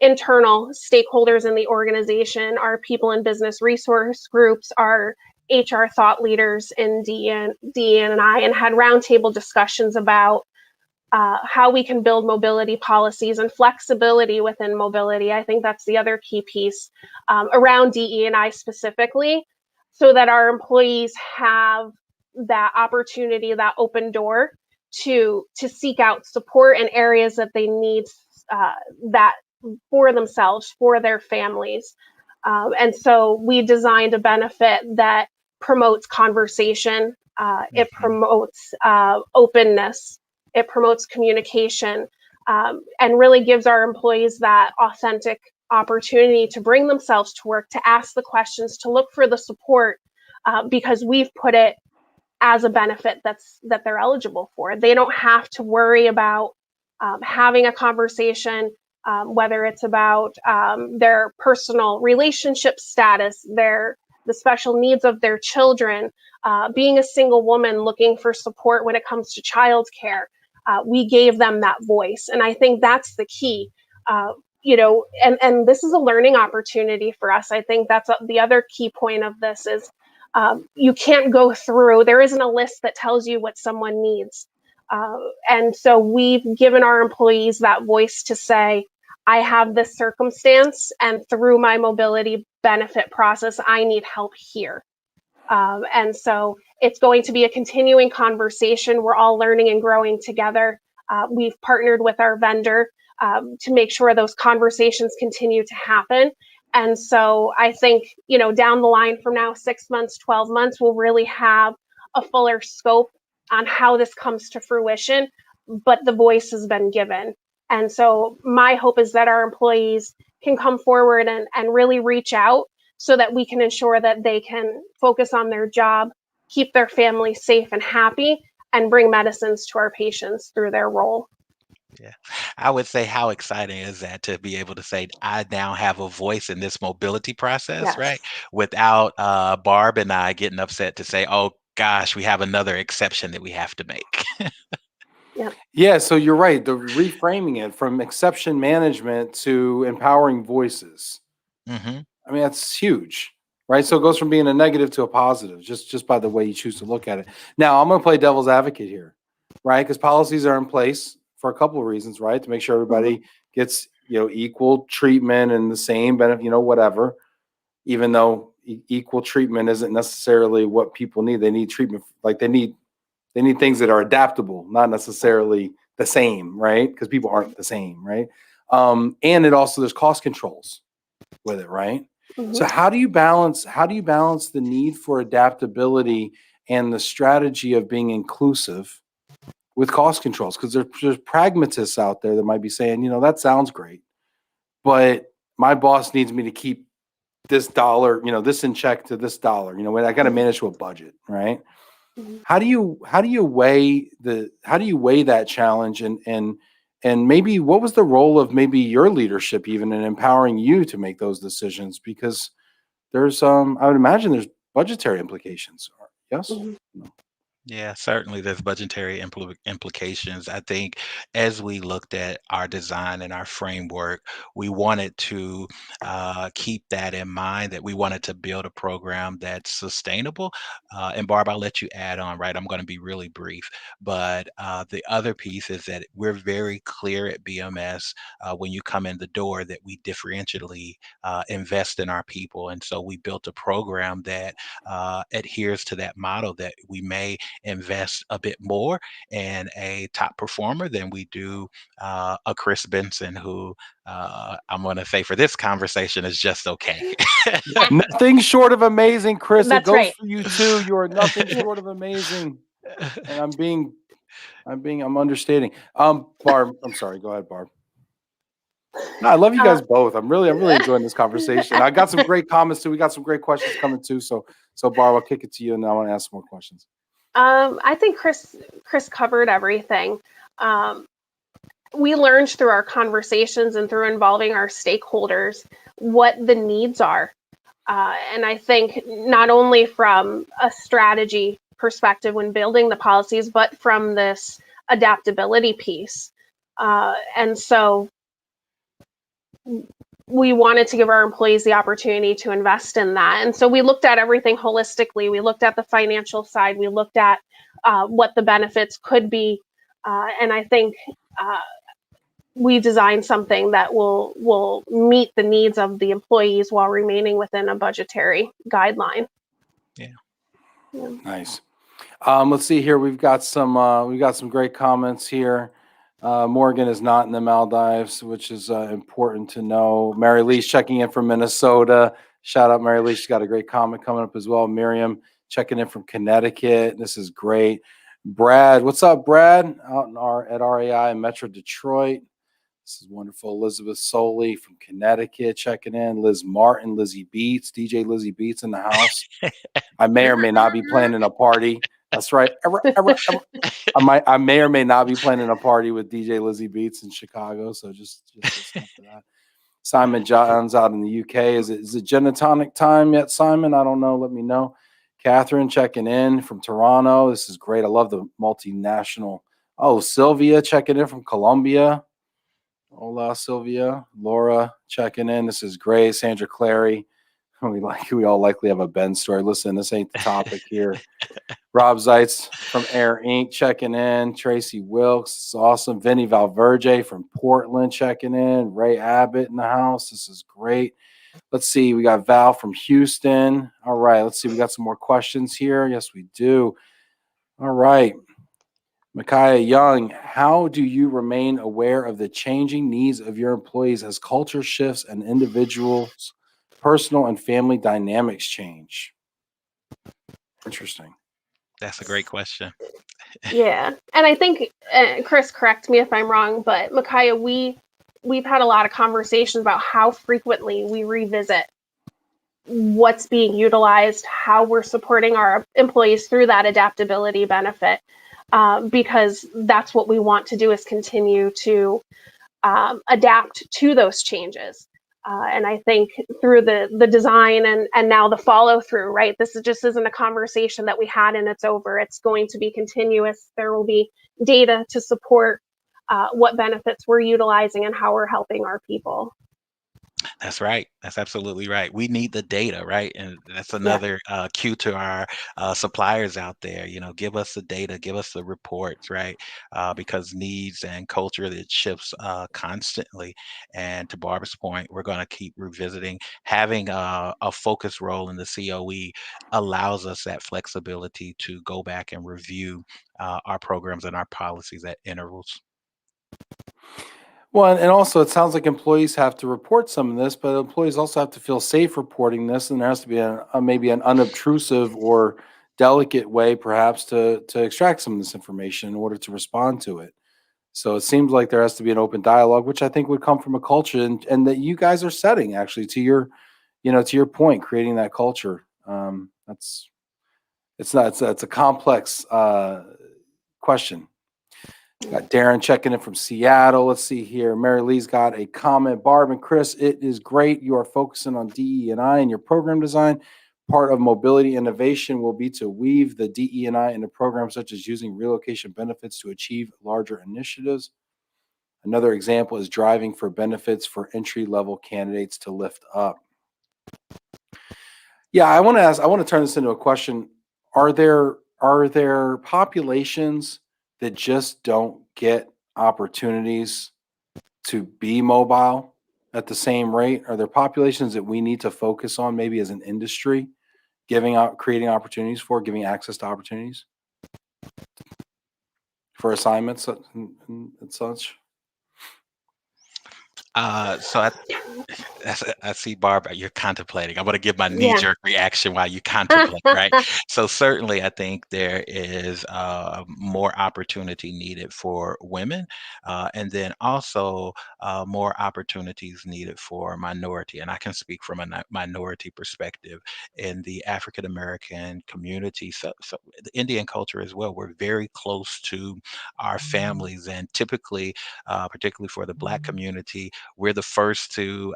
internal stakeholders in the organization, our people and business resource groups, our HR thought leaders in DE&I, and had roundtable discussions about how we can build mobility policies and flexibility within mobility. I think that's the other key piece around DE&I specifically, so that our employees have that opportunity, that open door to seek out support in areas that they need that for themselves, for their families. And so we designed a benefit that promotes conversation, it Mhm. promotes openness, it promotes communication, and really gives our employees that authentic opportunity to bring themselves to work, to ask the questions, to look for the support, because we've put it as a benefit that they're eligible for. They don't have to worry about having a conversation, whether it's about their personal relationship status, the special needs of their children, being a single woman looking for support when it comes to childcare. We gave them that voice, and I think that's the key. And this is a learning opportunity for us. I think that's the other key point of this is you can't go through. There isn't a list that tells you what someone needs. And so we've given our employees that voice to say, I have this circumstance, and through my mobility benefit process, I need help here. And so it's going to be a continuing conversation. We're all learning and growing together. We've partnered with our vendor to make sure those conversations continue to happen. And so I think, down the line from now, 6 months, 12 months, we'll really have a fuller scope on how this comes to fruition, but the voice has been given. And so my hope is that our employees can come forward and really reach out so that we can ensure that they can focus on their job, keep their family safe and happy, and bring medicines to our patients through their role. Yeah. I would say, how exciting is that to be able to say, I now have a voice in this mobility process, right? Yes. Without Barb and I getting upset to say, oh gosh, we have another exception that we have to make. Yeah, so you're right. The reframing it from exception management to empowering voices. Hmm. I mean, that's huge, right? So it goes from being a negative to a positive, just by the way you choose to look at it. Now, I'm going to play devil's advocate here, right? Because policies are in place for a couple of reasons, right? To make sure everybody gets equal treatment and the same benefit, whatever. Even though equal treatment isn't necessarily what people need, they need treatment like they need things that are adaptable, not necessarily the same, right? Because people aren't the same, right? And it also there's cost controls with it, right? So how do you balance the need for adaptability and the strategy of being inclusive with cost controls? Because there's pragmatists out there that might be saying, that sounds great, but my boss needs me to keep this dollar, this in check to this dollar. When I got to manage to a budget, right? How do you weigh that challenge and maybe what was the role of maybe your leadership even in empowering you to make those decisions? Because there's I would imagine there's budgetary implications. Yes? No. Yeah, certainly there's budgetary implications. I think as we looked at our design and our framework, we wanted to keep that in mind, that we wanted to build a program that's sustainable. And Barb, I'll let you add on, right? I'm going to be really brief. But the other piece is that we're very clear at BMS when you come in the door that we differentially invest in our people. And so we built a program that adheres to that model, that we may invest a bit more in a top performer than we do a Chris Benson, who I'm going to say for this conversation is just okay. Nothing short of amazing, Chris. It That's goes right. for you too. You are nothing short of amazing. And I'm understating. Barb, I'm sorry. Go ahead, Barb. No, I love you guys both. I'm really enjoying this conversation. I got some great comments too. We got some great questions coming too. So Barb, I'll kick it to you, and I want to ask some more questions. I think Chris covered everything. We learned through our conversations and through involving our stakeholders what the needs are. And I think not only from a strategy perspective when building the policies, but from this adaptability piece. And so we wanted to give our employees the opportunity to invest in that. And so we looked at everything holistically. We looked at the financial side. We looked at what the benefits could be. And I think we designed something that will meet the needs of the employees while remaining within a budgetary guideline. Yeah. Nice. Let's see here. We've got some great comments here. Morgan is not in the Maldives, which is important to know. Mary Lee's checking in from Minnesota. Shout out Mary Lee. She's got a great comment coming up as well. Miriam checking in from Connecticut. This is great. Brad, what's up, Brad? Out at RAI in Metro Detroit. This is wonderful. Elizabeth Soley from Connecticut checking in. Liz Martin, Lizzie Beats, DJ Lizzie Beats in the house. I may or may not be planning a party. That's right. I may or may not be planning a party with DJ Lizzie Beats in Chicago. So just listen for that. Simon John's out in the UK. Is it gin and tonic time yet, Simon? I don't know. Let me know. Catherine checking in from Toronto. This is great. I love the multinational. Oh, Sylvia checking in from Colombia. Hola, Sylvia. Laura checking in. This is great. Sandra Clary. We all likely have a Ben story. Listen, this ain't the topic here. Rob Zeitz from Air Inc. checking in. Tracy Wilkes. This is awesome. Vinny Valverde from Portland checking in. Ray Abbott in the house. This is great. Let's see. We got Val from Houston. All right. Let's see. We got some more questions here. Yes, we do. All right. Micaiah Young, how do you remain aware of the changing needs of your employees as culture shifts and individuals' personal and family dynamics change? Interesting. That's a great question. Yeah. And I think, Chris, correct me if I'm wrong, but Micaiah, we've had a lot of conversations about how frequently we revisit what's being utilized, how we're supporting our employees through that adaptability benefit, because that's what we want to do, is continue to adapt to those changes. And I think through the design and now the follow through, right? Just isn't a conversation that we had and it's over. It's going to be continuous. There will be data to support what benefits we're utilizing and how we're helping our people. That's right. That's absolutely right. We need the data, right? And that's another cue to our suppliers out there. Give us the data, give us the reports, right? Because needs and culture, it shifts constantly. And to Barbara's point, we're going to keep revisiting. Having a focus role in the COE allows us that flexibility to go back and review our programs and our policies at intervals. Well, and also it sounds like employees have to report some of this, but employees also have to feel safe reporting this, and there has to be maybe an unobtrusive or delicate way, perhaps, to extract some of this information in order to respond to it. So it seems like there has to be an open dialogue, which I think would come from a culture, and that you guys are setting, actually, to your point, creating that culture. That's it's a complex question. Got Darren checking in from Seattle. Let's see here. Mary Lee's got a comment. Barb and Chris, it is great. You are focusing on DE&I in your program design. Part of mobility innovation will be to weave the DE&I into programs such as using relocation benefits to achieve larger initiatives. Another example is driving for benefits for entry-level candidates to lift up. Yeah, I want to turn this into a question. Are there populations that just don't get opportunities to be mobile at the same rate? Are there populations that we need to focus on, maybe as an industry, creating opportunities for, giving access to opportunities for assignments and such? So I see, Barb, you're contemplating. I'm going to give my Yeah. knee-jerk reaction while you contemplate, right? So certainly, I think there is more opportunity needed for women, and then also more opportunities needed for minority. And I can speak from a minority perspective in the African American community. So the Indian culture as well. We're very close to our families, and typically, particularly for the Black community, we're the first to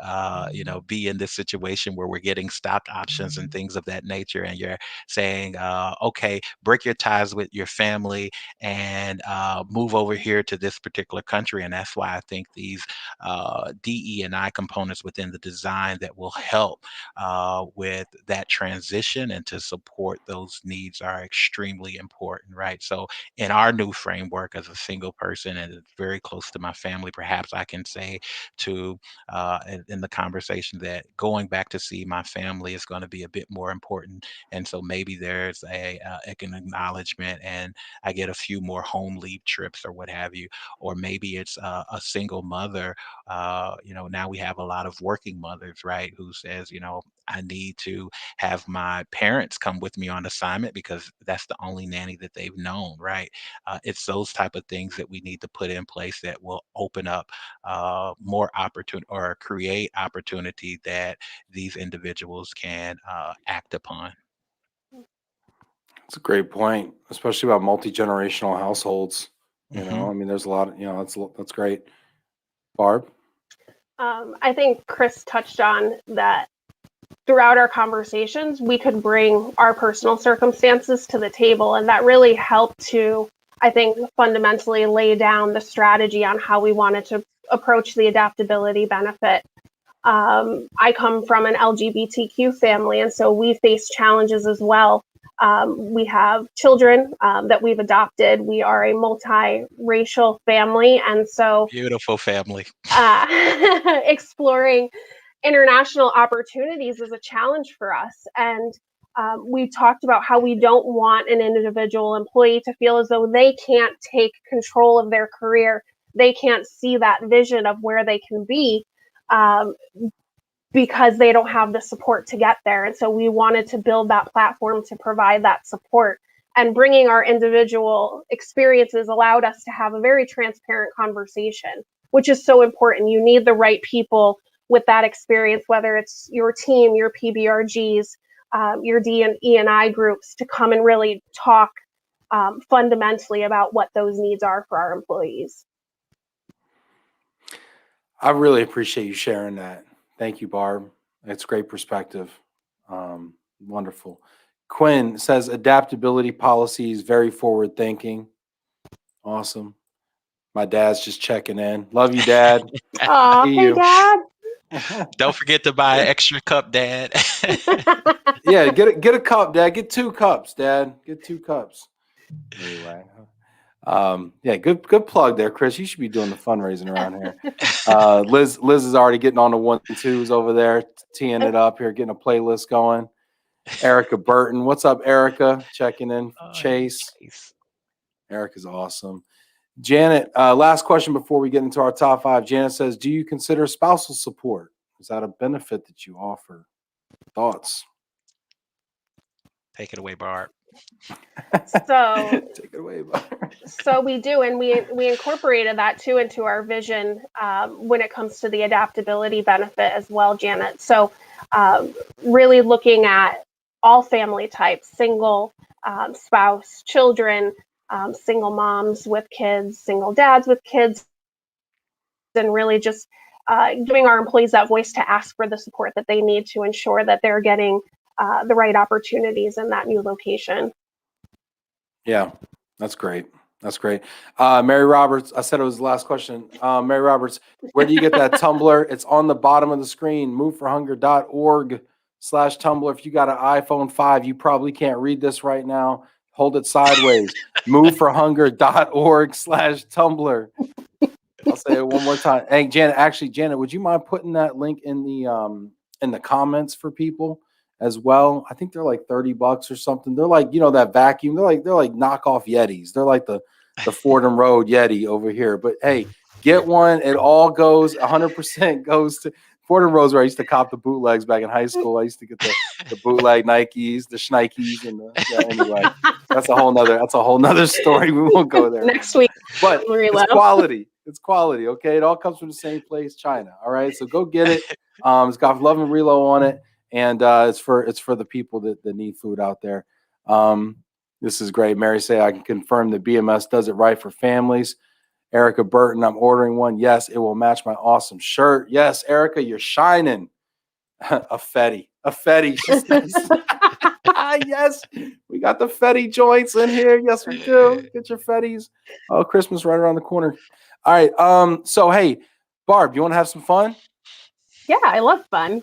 be in this situation where we're getting stock options and things of that nature, and you're saying, okay, break your ties with your family and move over here to this particular country. And that's why I think these DE&I components within the design that will help with that transition and to support those needs are extremely important, right? So in our new framework, as a single person and it's very close to my family, perhaps I can say to in the conversation that going back to see my family is going to be a bit more important. And so maybe there's an acknowledgement and I get a few more home leave trips or what have you. Or maybe it's a single mother. Now we have a lot of working mothers, right, who says, I need to have my parents come with me on assignment because that's the only nanny that they've known, right? It's those type of things that we need to put in place that will open up more opportunity or create opportunity that these individuals can act upon. That's a great point, especially about multi-generational households. Mhm. I mean, there's a lot of, that's great. Barb? I think Chris touched on that throughout our conversations, we could bring our personal circumstances to the table, and that really helped to, I think, fundamentally lay down the strategy on how we wanted to approach the adaptability benefit. I come from an LGBTQ family, and so we face challenges as well. We have children that we've adopted. We are a multiracial family, and so Beautiful family. exploring international opportunities is a challenge for us. And we talked about how we don't want an individual employee to feel as though they can't take control of their career. They can't see that vision of where they can be because they don't have the support to get there. And so we wanted to build that platform to provide that support. And bringing our individual experiences allowed us to have a very transparent conversation, which is so important. You need the right people with that experience, whether it's your team, your PBRGs, your DE&I groups, to come and really talk fundamentally about what those needs are for our employees. I really appreciate you sharing that. Thank you, Barb. It's great perspective. Wonderful. Quinn says adaptability policies, very forward thinking. Awesome. My dad's just checking in. Love you, Dad. Oh, See hey, you. Dad. Don't forget to buy an extra cup, Dad. Yeah, get a cup, Dad. Get 2 cups, Dad. Get 2 cups. Anyway. Yeah, good plug there, Chris. You should be doing the fundraising around here. Liz is already getting on the 1-2s over there, teeing it up here, getting a playlist going. Erica Burton. What's up, Erica? Checking in. Chase. Erica's awesome. Janet, last question before we get into our top 5. Janet says, do you consider spousal support? Is that a benefit that you offer? Thoughts? Take it away, Barb. So take it away, Barb. So we do, and we incorporated that too into our vision when it comes to the adaptability benefit as well, Janet. So really looking at all family types, single, spouse, children, single moms with kids, single dads with kids, and really just giving our employees that voice to ask for the support that they need to ensure that they're getting the right opportunities in that new location. Yeah, that's great. That's great. Mary Roberts, I said it was the last question. Mary Roberts, where do you get that Tumblr? It's on the bottom of the screen, moveforhunger.org/Tumblr. If you got an iPhone 5, you probably can't read this right now. Hold it sideways. moveforhunger.org/Tumblr. I'll say it one more time. Hey, Janet, would you mind putting that link in the comments for people as well? I think they're like $30 or something. They're like, that vacuum. They're like knockoff Yetis. They're like the Fordham Road Yeti over here. But hey, get one. It all goes 100% goes to Fordham Road's where I used to cop the bootlegs back in high school. I used to get the bootleg Nikes, the Schnikes, and anyway. That's a whole nother story. We won't go there next week. But it's quality. It's quality. Okay. It all comes from the same place, China. All right. So go get it. It's got Love and Relo on it. And it's for the people that need food out there. This is great. Mary say, I can confirm that BMS does it right for families. Erica Burton, I'm ordering one. Yes, it will match my awesome shirt. Yes, Erica, you're shining. A Fetty. She says. Yes, we got the Fetty joints in here. Yes, we do. Get your Fetties. Oh, Christmas right around the corner. All right. So hey, Barb, you want to have some fun? Yeah, I love fun.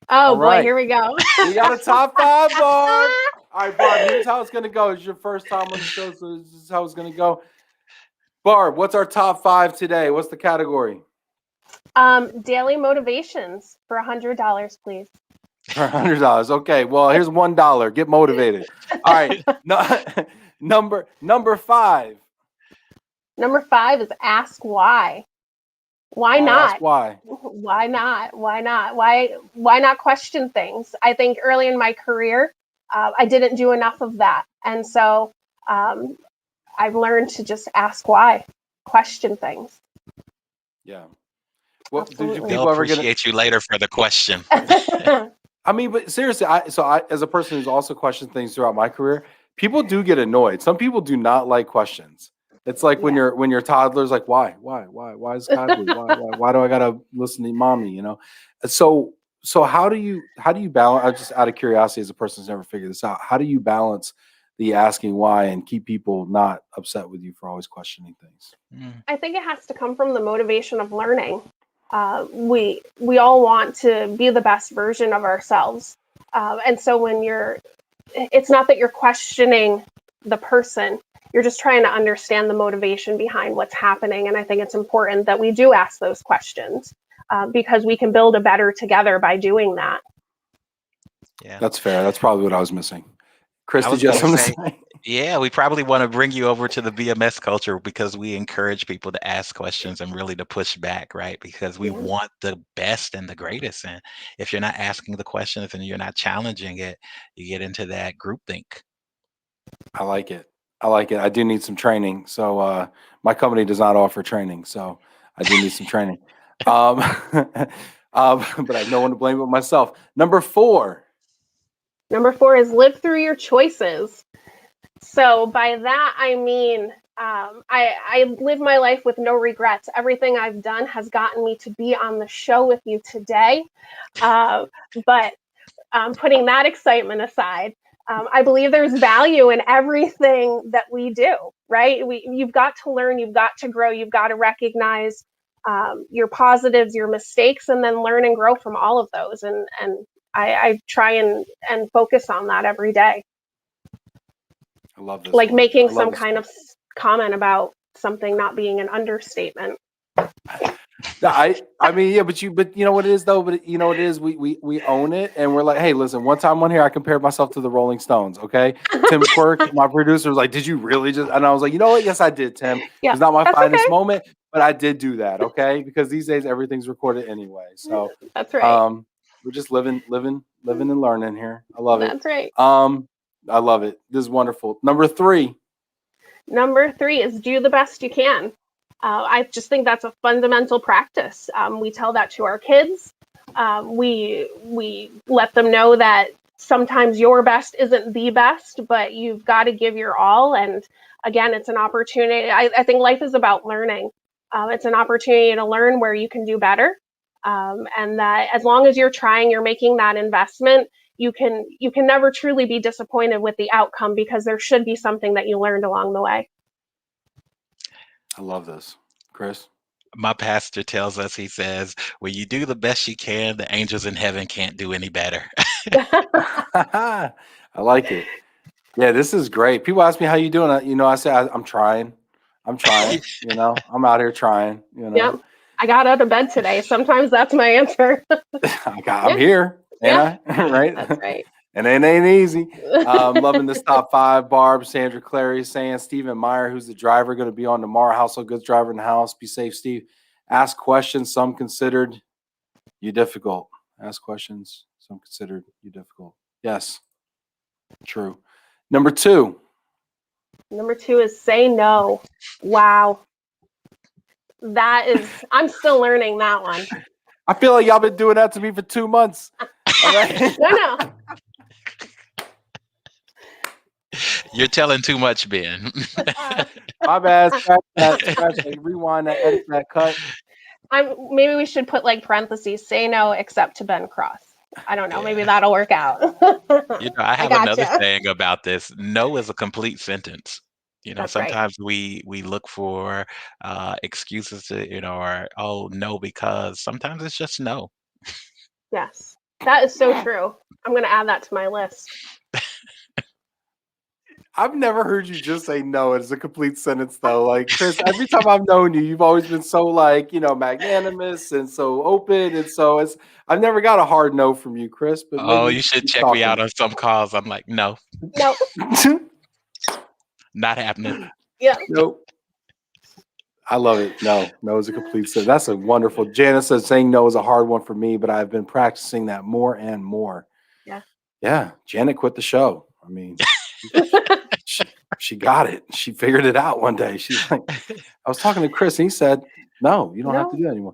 Oh boy, here we go. We got a top 5, Barb. All right, Barb, here's how it's gonna go. It's your first time on the show, so this is how it's gonna go. Barb, what's our top 5 today? What's the category? Daily motivations for $100, please. For $100. Okay. Well, here's $1. Get motivated. All right. Number 5. Number 5 is ask why. Why not? Ask why. Why not? Why not? Why not question things? I think early in my career, I didn't do enough of that, and so I've learned to just ask why, question things. Yeah. Well, did you They'll appreciate you later for the question. I mean, but seriously, I as a person who's also questioned things throughout my career, people do get annoyed. Some people do not like questions. It's like when your toddler's like, why is sky blue? Why do I gotta listen to mommy? So how do you balance? I'm just out of curiosity, as a person who's never figured this out, how do you balance the asking why and keep people not upset with you for always questioning things? I think it has to come from the motivation of learning. We all want to be the best version of ourselves, and so when it's not that you're questioning the person. You're just trying to understand the motivation behind what's happening. And I think it's important that we do ask those questions because we can build a better together by doing that. Yeah, that's fair. That's probably what I was missing. Chris, did you have something to say? Yeah, we probably want to bring you over to the BMS culture because we encourage people to ask questions and really to push back, right? Because we want the best and the greatest. And if you're not asking the questions and you're not challenging it, you get into that groupthink. I like it. I do need some training. So my company does not offer training. So I do need some training. But I have no one to blame but myself. Number 4. Number 4 is live through your choices. So by that, I mean, I live my life with no regrets. Everything I've done has gotten me to be on the show with you today. But putting that excitement aside, I believe there's value in everything that we do, right? You've got to learn, you've got to grow, you've got to recognize your positives, your mistakes, and then learn and grow from all of those. And I try and focus on that every day. I love this. Like one. making I love some this kind one. of comment about something not being an understatement. I mean, yeah, but you know what it is though, but you know what it is, we own it, and we're like, hey, listen, one time on here I compared myself to the Rolling Stones, okay? Tim Quirk, my producer, was like, did you really just, and I was like, you know what, yes I did, Tim. Yeah, It's not my that's finest okay. moment, but I did do that, okay? Because these days everything's recorded anyway. So That's right. we're just living and learning here. I love it. That's right. I love it. This is wonderful. Number 3. Number 3 is do the best you can. I just think that's a fundamental practice. We tell that to our kids. We let them know that sometimes your best isn't the best, but you've got to give your all. And again, it's an opportunity. I think life is about learning. It's an opportunity to learn where you can do better. And that as long as you're trying, you're making that investment, you can never truly be disappointed with the outcome, because there should be something that you learned along the way. I love this. Chris? My pastor tells us, he says, when you do the best you can, the angels in heaven can't do any better. I like it. Yeah, this is great. People ask me how you doing. I say I'm trying. I'm trying. I'm out here trying. Yep. I got out of bed today. Sometimes that's my answer. I'm here, ain't I? Right. That's right. And it ain't easy. Loving this top 5. Barb, Sandra Clary saying Stephen Meyer, who's the driver, going to be on tomorrow. Household goods driver in the house. Be safe, Steve. Ask questions. Some considered you difficult. Ask questions. Some considered you difficult. Yes. True. Number 2. Number 2 is say no. Wow. I'm still learning that one. I feel like y'all been doing that to me for 2 months. All right. No. You're telling too much, Ben. My bad. Scratch that. Rewind that. Edit that. Cut. Maybe we should put like parentheses. Say no except to Ben Cross. I don't know. Yeah. Maybe that'll work out. I have another saying about this. No is a complete sentence. That's sometimes right. we look for excuses to, or, oh, no, because sometimes it's just no. Yes, that is so true. I'm going to add that to my list. I've never heard you just say no as a complete sentence, though. Like, Chris, every time I've known you, you've always been so, magnanimous and so open. And so I've never got a hard no from you, Chris. But oh, you should check me out on some calls. I'm like, no. Not happening. Yeah. Nope. I love it. No is a complete sentence. That's a wonderful. Janice says saying no is a hard one for me, but I've been practicing that more and more. Yeah. Yeah. Janet quit the show. I mean, she got it. She figured it out one day. She's like, I was talking to Chris and he said, no, you don't have to do that anymore.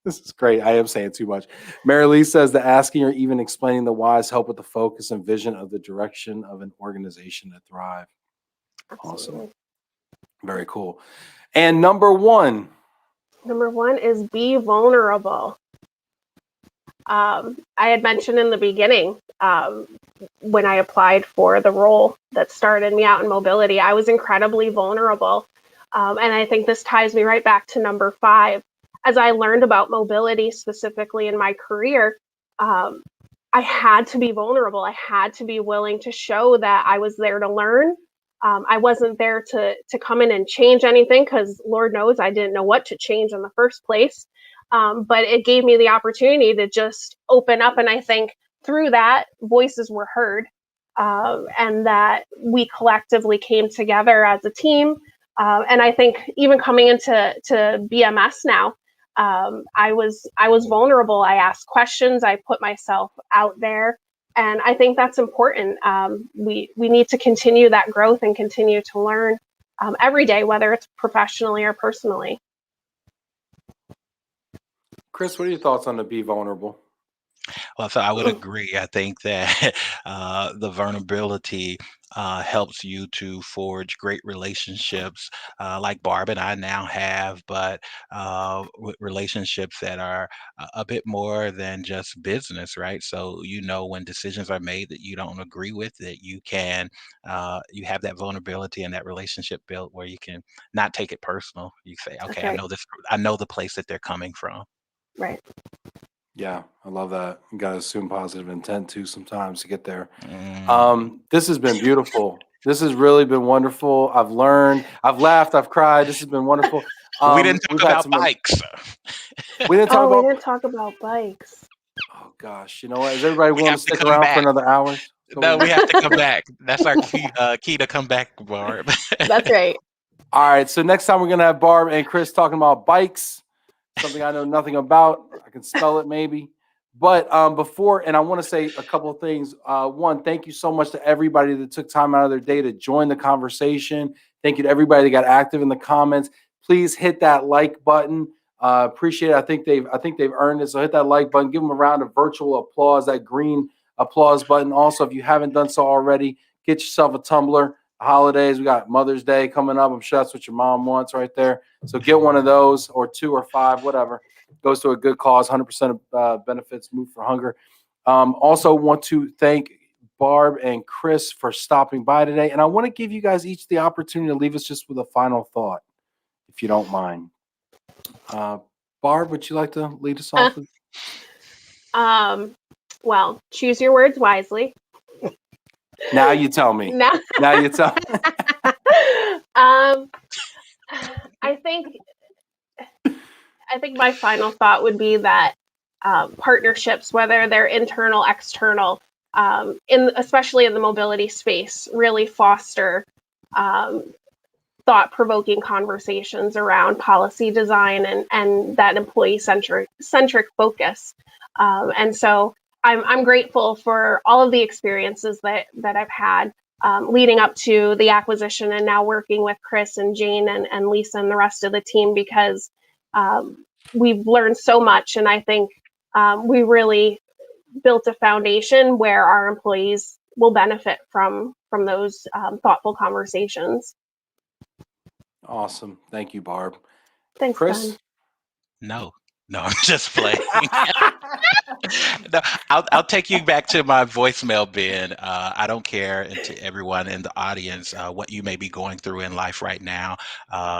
This is great. I am saying too much. Mary Lee says the asking or even explaining the whys help with the focus and vision of the direction of an organization to thrive. Absolutely. Awesome. Very cool. And number 1. Number 1 is be vulnerable. I had mentioned in the beginning, when I applied for the role that started me out in mobility, I was incredibly vulnerable. And I think this ties me right back to number 5. As I learned about mobility specifically in my career, I had to be vulnerable. I had to be willing to show that I was there to learn. I wasn't there to come in and change anything, because Lord knows I didn't know what to change in the first place. But it gave me the opportunity to just open up. And I think through that, voices were heard, and that we collectively came together as a team. And I think even coming into BMS now, I was vulnerable. I asked questions. I put myself out there. And I think that's important. We need to continue that growth and continue to learn every day, whether it's professionally or personally. Chris, what are your thoughts on the be vulnerable? Well, so I would agree. I think that the vulnerability helps you to forge great relationships, like Barb and I now have, but relationships that are a bit more than just business, right? So when decisions are made that you don't agree with, that you have that vulnerability and that relationship built where you can not take it personal. You say, That's okay, right. I know the place that they're coming from. Right. Yeah, I love that. You got to assume positive intent too sometimes to get there. Mm. This has been beautiful. This has really been wonderful. I've learned, I've laughed, I've cried. This has been wonderful. We didn't We've talk had about some. bikes. We didn't talk Oh, we about. didn't talk about bikes. Oh gosh, you know what? Is everybody We willing have to to stick come around for back. another hour? So No, we have to come back. That's our key to come back, Barb. That's right. All right. So next time we're gonna have Barb and Chris talking about bikes, something I know nothing about. I can spell it maybe. But before, and I want to say a couple of things. One, thank you so much to everybody that took time out of their day to join the conversation. Thank you to everybody that got active in the comments. Please hit that like button. Appreciate it. I think they've earned it. So hit that like button. Give them a round of virtual applause. That green applause button. Also, if you haven't done so already, get yourself a tumbler. Holidays, we got Mother's Day coming up. I'm sure that's what your mom wants right there. So get one of those, or 2 or 5, whatever. Goes to a good cause. 100% of benefits move for hunger. Also want to thank Barb and Chris for stopping by today. And I want to give you guys each the opportunity to leave us just with a final thought, if you don't mind. Barb, would you like to lead us off? Well, choose your words wisely. Now you tell me. Now, Now you tell me. I think my final thought would be that partnerships, whether they're internal, external, especially in the mobility space, really foster thought-provoking conversations around policy design and that employee-centric focus. And so I'm grateful for all of the experiences that I've had leading up to the acquisition, and now working with Chris and Jane and Lisa and the rest of the team, because we've learned so much, and I think we really built a foundation where our employees will benefit from those thoughtful conversations. Awesome. Thank you, Barb. Thanks, Chris? Ben. No, I'm just playing. No, I'll take you back to my voicemail, Ben. I don't care, and to everyone in the audience, what you may be going through in life right now.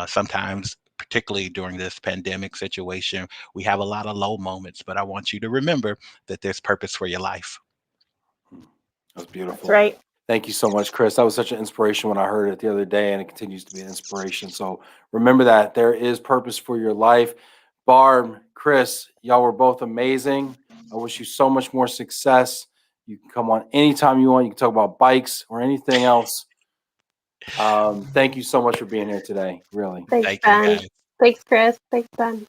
Sometimes, particularly during this pandemic situation, we have a lot of low moments, but I want you to remember that there's purpose for your life. That's beautiful. That's right. Thank you so much, Chris. That was such an inspiration when I heard it the other day, and it continues to be an inspiration. So remember that there is purpose for your life. Barb, Chris, y'all were both amazing. I wish you so much more success. You can come on anytime you want. You can talk about bikes or anything else. Thank you so much for being here today. Really. Thanks, Thank you, Ben. guys. Thanks, Chris. Thanks, Ben.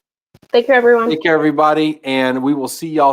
Thank you, everyone. Take care, everybody, and we will see y'all